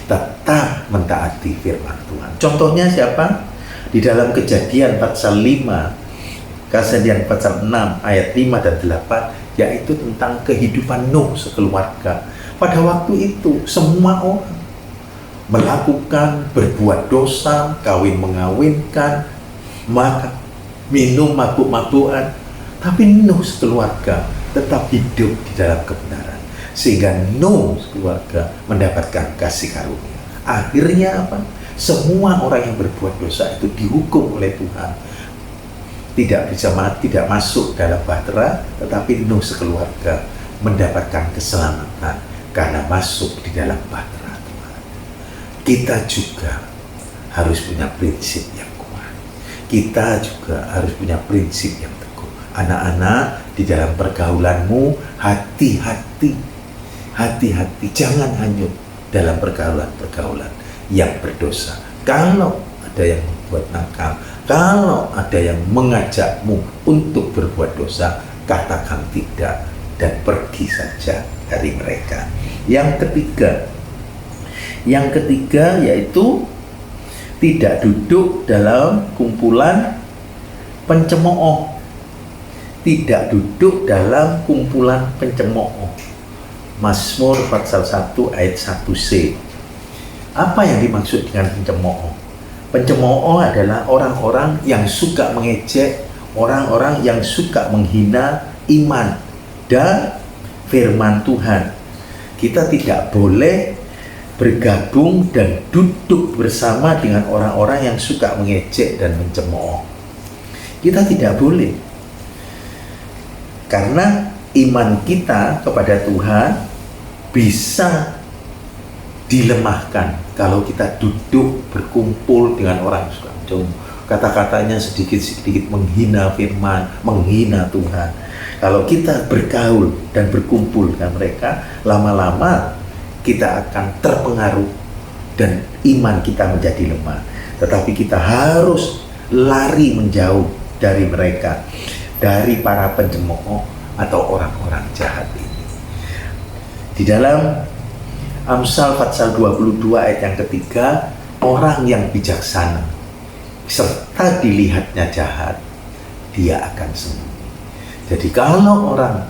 tetap mentaati firman Tuhan. Contohnya siapa? Di dalam Kejadian pasal 5, Kejadian pasal 6 ayat 5 dan 8, yaitu tentang kehidupan Nuh sekeluarga. Pada waktu itu semua orang melakukan, berbuat dosa, kawin mengawinkan, maka minum mabuk-mabukan, tapi Nuh sekeluarga tetap hidup di dalam kebenaran, sehingga Nuh sekeluarga mendapatkan kasih karunia. Akhirnya apa? Semua orang yang berbuat dosa itu dihukum oleh Tuhan, tidak bisa mati, tidak masuk dalam bahtera, tetapi Nuh sekeluarga mendapatkan keselamatan karena masuk di dalam bahtera. Kita juga harus punya prinsip yang kuat. Kita juga harus punya prinsip yang teguh. Anak-anak, di dalam pergaulanmu, hati-hati. Hati-hati, jangan hanyut dalam pergaulan-pergaulan yang berdosa. Kalau ada yang membuat nakal, kalau ada yang mengajakmu untuk berbuat dosa, katakan tidak dan pergi saja dari mereka. Yang ketiga yaitu tidak duduk dalam kumpulan pencemooh. Tidak duduk dalam kumpulan pencemooh. Mazmur pasal 1 ayat 1c. Apa yang dimaksud dengan pencemooh? Pencemooh adalah orang-orang yang suka mengejek, orang-orang yang suka menghina iman dan firman Tuhan. Kita tidak boleh bergabung dan duduk bersama dengan orang-orang yang suka mengejek dan mencemooh. Kita tidak boleh. Karena iman kita kepada Tuhan bisa dilemahkan kalau kita duduk berkumpul dengan orang yang suka mencemooh. Kata-katanya sedikit-sedikit menghina firman, menghina Tuhan. Kalau kita bergaul dan berkumpul dengan mereka, lama-lama kita akan terpengaruh dan iman kita menjadi lemah. Tetapi kita harus lari menjauh dari mereka, dari para pencemooh atau orang-orang jahat ini. Di dalam Amsal pasal 22 ayat yang ketiga, orang yang bijaksana serta dilihatnya jahat, dia akan sembunyi. Jadi kalau orang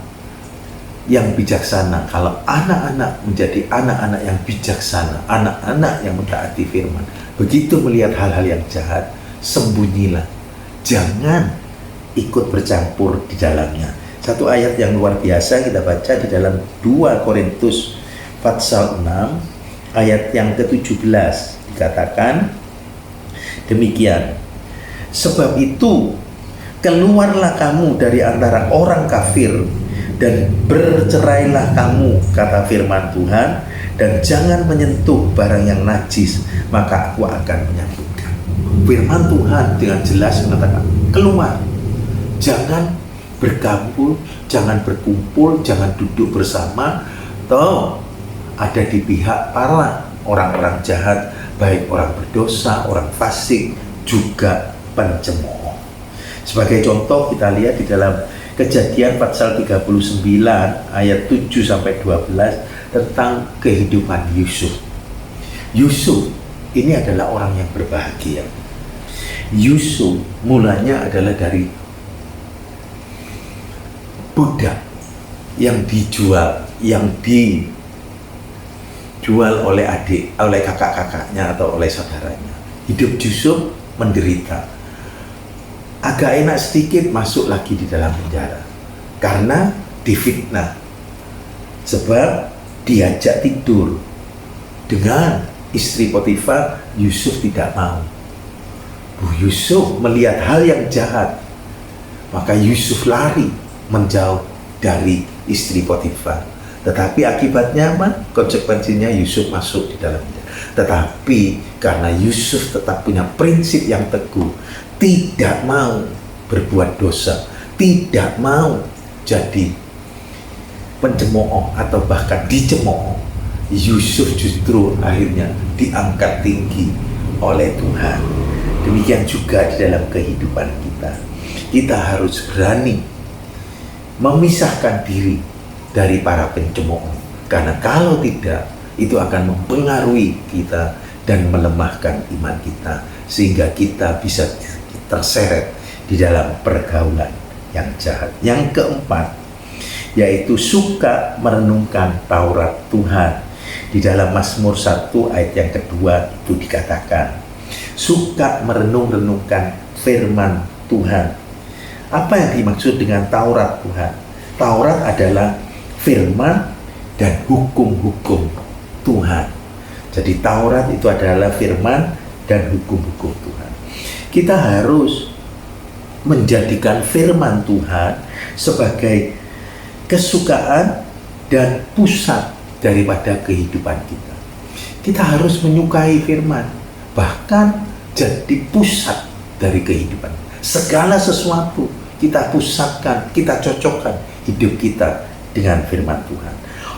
yang bijaksana. Kalau anak-anak menjadi anak-anak yang bijaksana, anak-anak yang mentaati firman, begitu melihat hal-hal yang jahat, sembunyilah. Jangan ikut bercampur di dalamnya. Satu ayat yang luar biasa kita baca di dalam 2 Korintus pasal 6 ayat yang ke-17, dikatakan demikian. Sebab itu keluarlah kamu dari antara orang kafir dan bercerailah kamu, kata firman Tuhan, dan jangan menyentuh barang yang najis, maka aku akan menyambutkan. Firman Tuhan dengan jelas mengatakan, keluar. Jangan bergaul, jangan berkumpul, jangan duduk bersama, atau ada di pihak para orang-orang jahat, baik orang berdosa, orang fasik, juga pencemooh. Sebagai contoh kita lihat di dalam Kejadian pasal 39 ayat 7-12 tentang kehidupan Yusuf. Yusuf ini adalah orang yang berbahagia. Yusuf mulanya adalah dari budak yang dijual, yang dijual oleh oleh kakak-kakaknya atau oleh saudaranya. Hidup Yusuf menderita. Agak enak sedikit masuk lagi di dalam penjara karena difitnah, sebab diajak tidur dengan istri Potifar. Yusuf tidak mau. Yusuf melihat hal yang jahat, maka Yusuf lari menjauh dari istri Potifar. Tetapi akibatnya apa? Konsekuensinya Yusuf masuk di dalam penjara. Tetapi karena Yusuf tetap punya prinsip yang teguh, tidak mau berbuat dosa, tidak mau jadi pencemooh atau bahkan dicemooh, Yusuf justru akhirnya diangkat tinggi oleh Tuhan. Demikian juga di dalam kehidupan kita. Kita harus berani memisahkan diri dari para pencemooh, karena kalau tidak, itu akan mempengaruhi kita dan melemahkan iman kita, sehingga kita bisa terseret di dalam pergaulan yang jahat. Yang keempat, yaitu suka merenungkan Taurat Tuhan. Di dalam Mazmur 1 ayat yang kedua itu dikatakan, suka merenungkan firman Tuhan. Apa yang dimaksud dengan Taurat Tuhan? Taurat adalah firman dan hukum-hukum Tuhan. Jadi Taurat itu adalah firman dan hukum-hukum Tuhan. Kita harus menjadikan firman Tuhan sebagai kesukaan dan pusat daripada kehidupan kita. Kita harus menyukai firman, bahkan jadi pusat dari kehidupan. Segala sesuatu kita pusatkan, kita cocokkan hidup kita dengan firman Tuhan.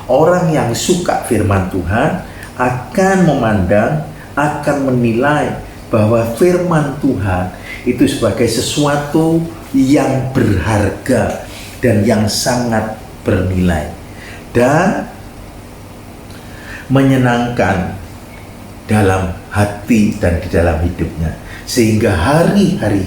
Orang yang suka firman Tuhan akan memandang, akan menilai bahwa firman Tuhan itu sebagai sesuatu yang berharga dan yang sangat bernilai dan menyenangkan dalam hati dan di dalam hidupnya, sehingga hari-hari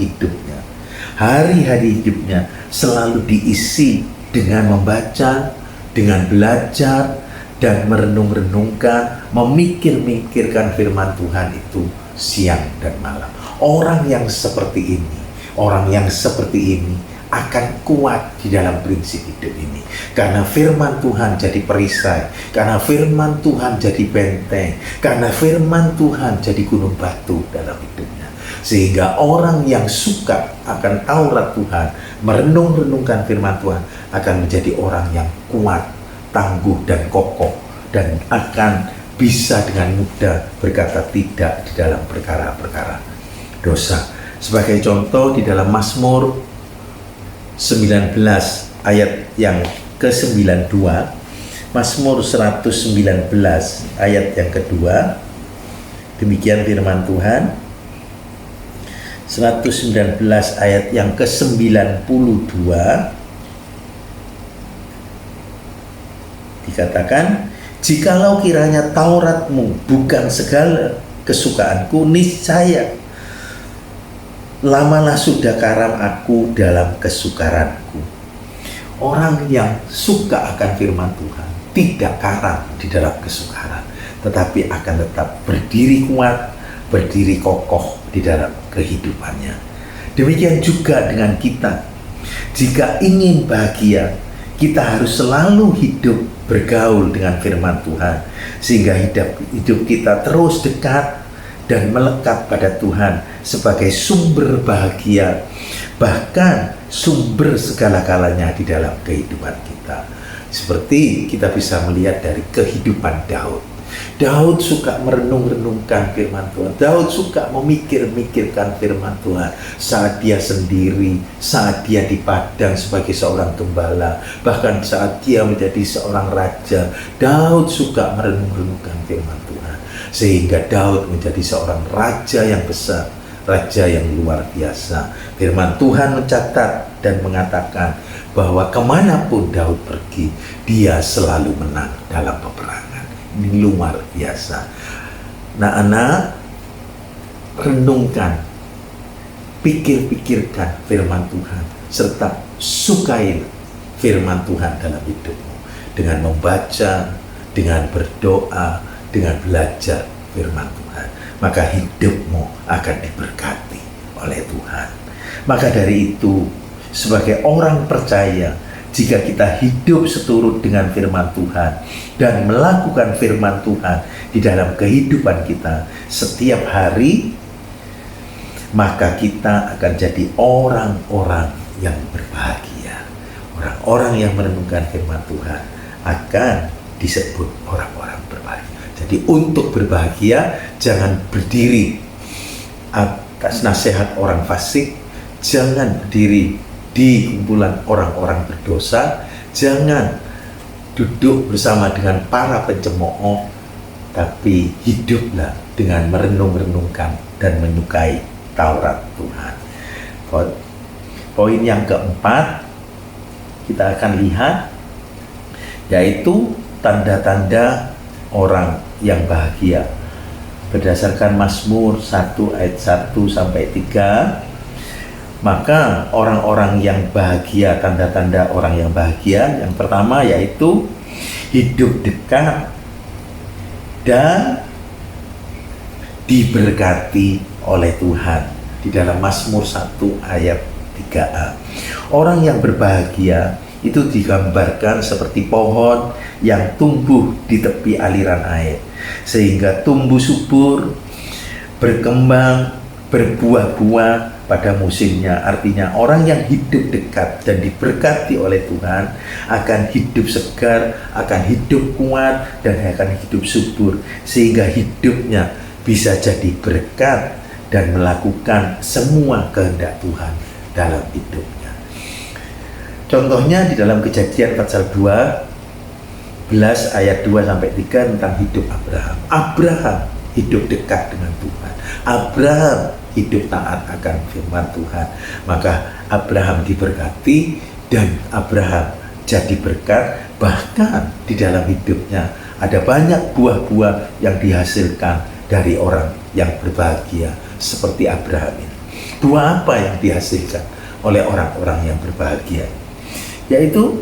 hidupnya selalu diisi dengan membaca, dengan belajar dan merenung-renungkan, memikir-mikirkan firman Tuhan itu siang dan malam. Orang yang seperti ini akan kuat di dalam prinsip hidup ini, karena firman Tuhan jadi perisai, karena firman Tuhan jadi benteng, karena firman Tuhan jadi gunung batu dalam hidupnya. Sehingga orang yang suka akan Taurat Tuhan, merenung-renungkan firman Tuhan, akan menjadi orang yang kuat, tangguh dan kokoh, dan akan bisa dengan mudah berkata tidak di dalam perkara-perkara dosa. Sebagai contoh di dalam Mazmur 19 ayat yang ke-92, Mazmur 119 ayat yang kedua, demikian firman Tuhan. 119 ayat yang ke-92 dikatakan, jikalau kiranya Tauratmu bukan segala kesukaanku, niscaya lamalah sudah karam aku dalam kesukaranku. orang yang suka akan firman Tuhan tidak karam di dalam kesukaran, tetapi akan tetap berdiri kuat, berdiri kokoh di dalam kehidupannya. Demikian juga dengan kita. Jika ingin bahagia, kita harus selalu hidup bergaul dengan firman Tuhan, sehingga hidup kita terus dekat dan melekat pada Tuhan sebagai sumber bahagia, bahkan sumber segala-galanya di dalam kehidupan kita. Seperti kita bisa melihat dari kehidupan Daud. Daud suka merenung-renungkan firman Tuhan. Daud suka memikir-mikirkan firman Tuhan saat dia sendiri, saat dia di padang sebagai seorang gembala, bahkan saat dia menjadi seorang raja. Daud suka merenung-renungkan firman Tuhan, sehingga Daud menjadi seorang raja yang besar, raja yang luar biasa. Firman Tuhan mencatat dan mengatakan bahwa kemanapun Daud pergi, dia selalu menang dalam peperangan. Ini luar biasa. Nah, anak, renungkan, pikirkan firman Tuhan, serta sukai firman Tuhan dalam hidupmu dengan membaca, dengan berdoa, dengan belajar firman Tuhan. Maka hidupmu akan diberkati oleh Tuhan. Maka dari itu, sebagai orang percaya, jika kita hidup seturut dengan firman Tuhan dan melakukan firman Tuhan di dalam kehidupan kita setiap hari, maka kita akan jadi orang-orang yang berbahagia. Orang-orang yang merenungkan firman Tuhan akan disebut orang-orang berbahagia. Jadi untuk berbahagia, jangan berdiri atas nasihat orang fasik, jangan berdiri di kumpulan orang-orang berdosa, jangan duduk bersama dengan para pencemooh, tapi hiduplah dengan merenung-renungkan dan menyukai Taurat Tuhan. Poin yang keempat kita akan lihat, yaitu tanda-tanda orang yang bahagia. Berdasarkan Mazmur 1 ayat 1 sampai 3, maka orang-orang yang bahagia, tanda-tanda orang yang bahagia, yang pertama yaitu hidup dekat dan diberkati oleh Tuhan. Di dalam Mazmur 1 ayat 3a, orang yang berbahagia itu digambarkan seperti pohon yang tumbuh di tepi aliran air, sehingga tumbuh subur, berkembang, berbuah-buah pada musimnya. Artinya orang yang hidup dekat dan diberkati oleh Tuhan akan hidup segar, akan hidup kuat, dan akan hidup subur, sehingga hidupnya bisa jadi berkat dan melakukan semua kehendak Tuhan dalam hidupnya. Contohnya di dalam Kejadian pasal 12 ayat 2 sampai 3 tentang hidup Abraham. Abraham hidup dekat dengan Tuhan. Abraham hidup taat akan firman Tuhan. Maka Abraham diberkati dan Abraham jadi berkat. Bahkan di dalam hidupnya ada banyak buah-buah yang dihasilkan dari orang yang berbahagia seperti Abraham ini. Buah apa yang dihasilkan oleh orang-orang yang berbahagia? Yaitu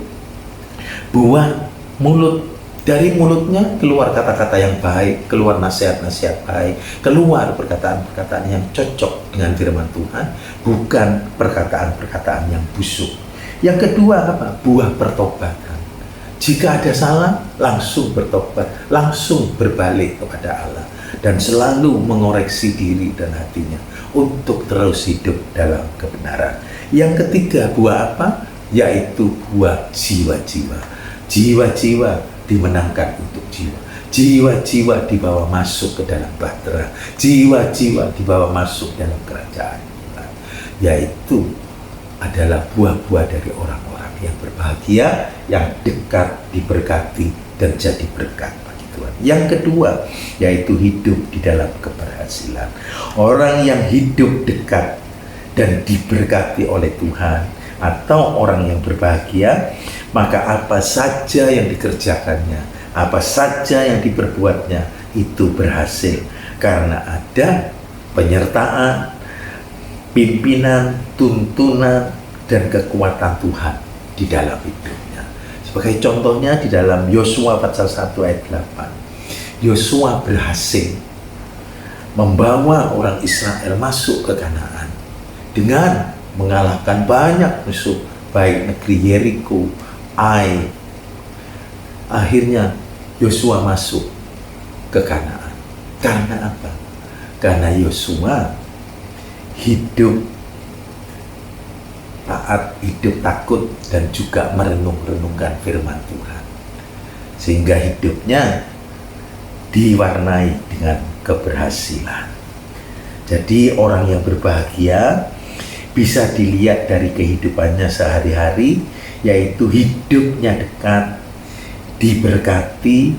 buah mulut. Dari mulutnya keluar kata-kata yang baik, keluar nasihat-nasihat baik, keluar perkataan-perkataan yang cocok dengan firman Tuhan, bukan perkataan-perkataan yang busuk. Yang kedua apa? Buah pertobatan. Jika ada salah, langsung bertobat, langsung berbalik kepada Allah, dan selalu mengoreksi diri dan hatinya untuk terus hidup dalam kebenaran. Yang ketiga, buah apa? Yaitu buah jiwa-jiwa. Jiwa-jiwa dimenangkan untuk jiwa. Jiwa-jiwa dibawa masuk ke dalam bahtera. Jiwa-jiwa dibawa masuk dalam kerajaan Tuhan. Yaitu adalah buah-buah dari orang-orang yang berbahagia, yang dekat, diberkati, dan jadi berkat bagi Tuhan. Yang kedua, yaitu hidup di dalam keberhasilan. Orang yang hidup dekat dan diberkati oleh Tuhan, atau orang yang berbahagia, maka apa saja yang dikerjakannya, apa saja yang diperbuatnya, itu berhasil karena ada penyertaan, pimpinan, tuntunan, dan kekuatan Tuhan di dalam hidupnya. Sebagai contohnya di dalam Yosua pasal 1 ayat 8. Yosua berhasil membawa orang Israel masuk ke Kanaan dengan mengalahkan banyak musuh, baik negeri Yeriko, Ai. Akhirnya Yosua masuk ke Kanaan. Karena apa? Karena Yosua hidup taat, hidup takut, dan juga merenung-renungkan firman Tuhan. Sehingga hidupnya diwarnai dengan keberhasilan. Jadi orang yang berbahagia bisa dilihat dari kehidupannya sehari-hari, yaitu hidupnya dekat, diberkati,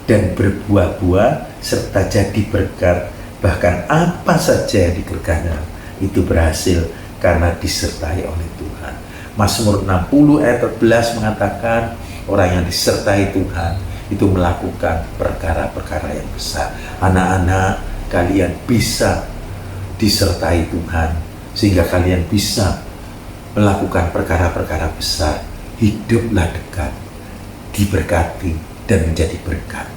dan berbuah-buah, serta jadi berkat. Bahkan apa saja yang dikerjakannya itu berhasil karena disertai oleh Tuhan. Mazmur 60 ayat 14 mengatakan, orang yang disertai Tuhan itu melakukan perkara-perkara yang besar. Anak-anak, kalian bisa disertai Tuhan sehingga kalian bisa melakukan perkara-perkara besar. Hiduplah dekat, diberkati, dan menjadi berkat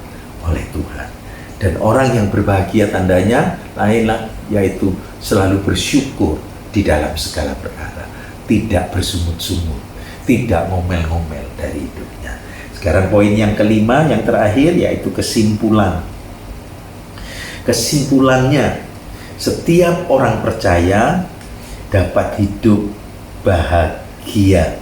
oleh Tuhan. Dan orang yang berbahagia tandanya lainlah, yaitu selalu bersyukur di dalam segala perkara, tidak bersungut-sungut, tidak ngomel-ngomel dari hidupnya. Sekarang poin yang kelima, yang terakhir, yaitu kesimpulan. Kesimpulannya, setiap orang percaya dapat hidup bahagia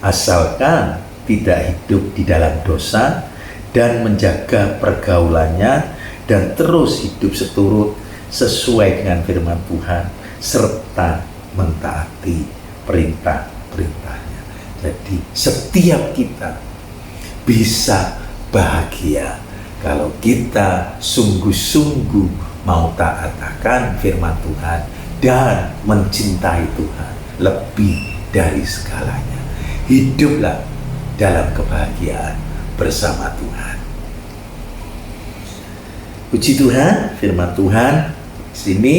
asalkan tidak hidup di dalam dosa dan menjaga pergaulannya dan terus hidup seturut sesuai dengan firman Tuhan serta mentaati perintah-perintahnya. Jadi setiap kita bisa bahagia kalau kita sungguh-sungguh mau taat akan firman Tuhan dan mencintai Tuhan lebih dari segalanya. Hiduplah dalam kebahagiaan bersama Tuhan. Puji Tuhan, firman Tuhan. Di sini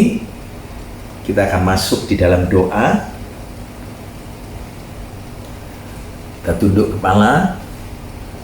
kita akan masuk di dalam doa. Kita tunduk kepala.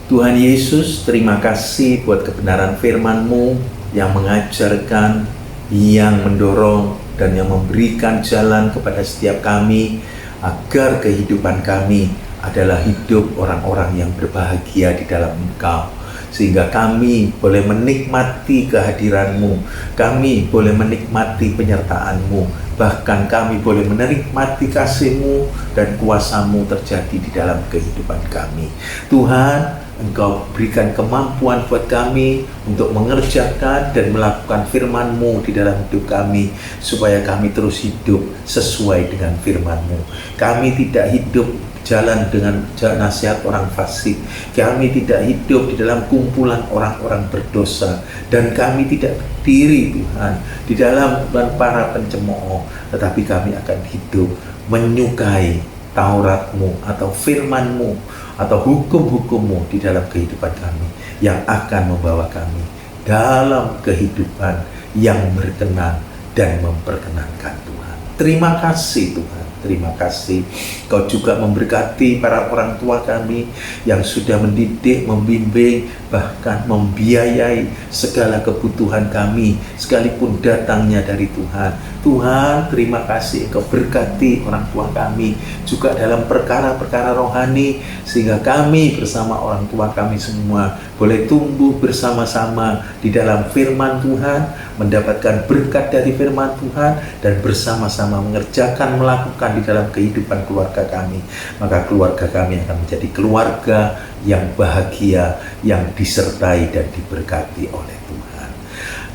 Tuhan Yesus, terima kasih buat kebenaran firman-Mu yang mengajarkan, yang mendorong, dan yang memberikan jalan kepada setiap kami agar kehidupan kami adalah hidup orang-orang yang berbahagia di dalam Engkau. Sehingga kami boleh menikmati kehadiran-Mu, kami boleh menikmati penyertaan-Mu, bahkan kami boleh menikmati kasih-Mu dan kuasa-Mu terjadi di dalam kehidupan kami. Tuhan, Engkau berikan kemampuan buat kami untuk mengerjakan dan melakukan firman-Mu di dalam hidup kami, supaya kami terus hidup sesuai dengan firman-Mu. Kami tidak hidup jalan dengan nasihat orang fasik. Kami tidak hidup di dalam kumpulan orang-orang berdosa. Dan kami tidak berdiri, Tuhan, di dalam para pencemooh. Tetapi kami akan hidup menyukai Taurat-Mu atau firman-Mu atau hukum-hukum-Mu di dalam kehidupan kami, yang akan membawa kami dalam kehidupan yang berkenan dan memperkenankan Tuhan. Terima kasih Tuhan. Terima kasih Kau juga memberkati para orang tua kami yang sudah mendidik, membimbing, bahkan membiayai segala kebutuhan kami sekalipun datangnya dari Tuhan. Tuhan, terima kasih Engkau berkati orang tua kami juga dalam perkara-perkara rohani, sehingga kami bersama orang tua kami semua boleh tumbuh bersama-sama di dalam firman Tuhan, mendapatkan berkat dari firman Tuhan, dan bersama-sama mengerjakan, melakukan di dalam kehidupan keluarga kami. Maka keluarga kami akan menjadi keluarga yang bahagia, yang disertai dan diberkati oleh Tuhan.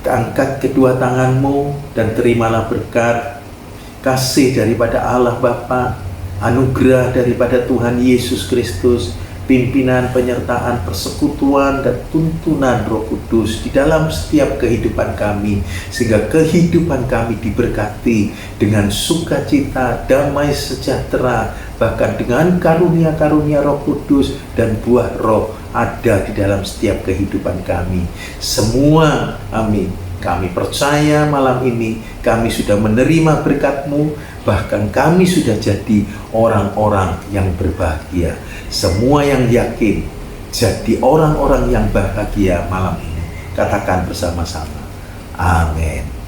Angkat kedua tanganmu dan terimalah berkat, kasih daripada Allah Bapa, anugerah daripada Tuhan Yesus Kristus, pimpinan, penyertaan, persekutuan, dan tuntunan Roh Kudus di dalam setiap kehidupan kami, sehingga kehidupan kami diberkati dengan sukacita, damai sejahtera, bahkan dengan karunia-karunia Roh Kudus dan buah Roh ada di dalam setiap kehidupan kami. Semua, amin. Kami percaya malam ini kami sudah menerima berkat-Mu Bahkan kami sudah jadi orang-orang yang berbahagia. Semua yang yakin jadi orang-orang yang bahagia malam ini. Katakan bersama-sama. Amin.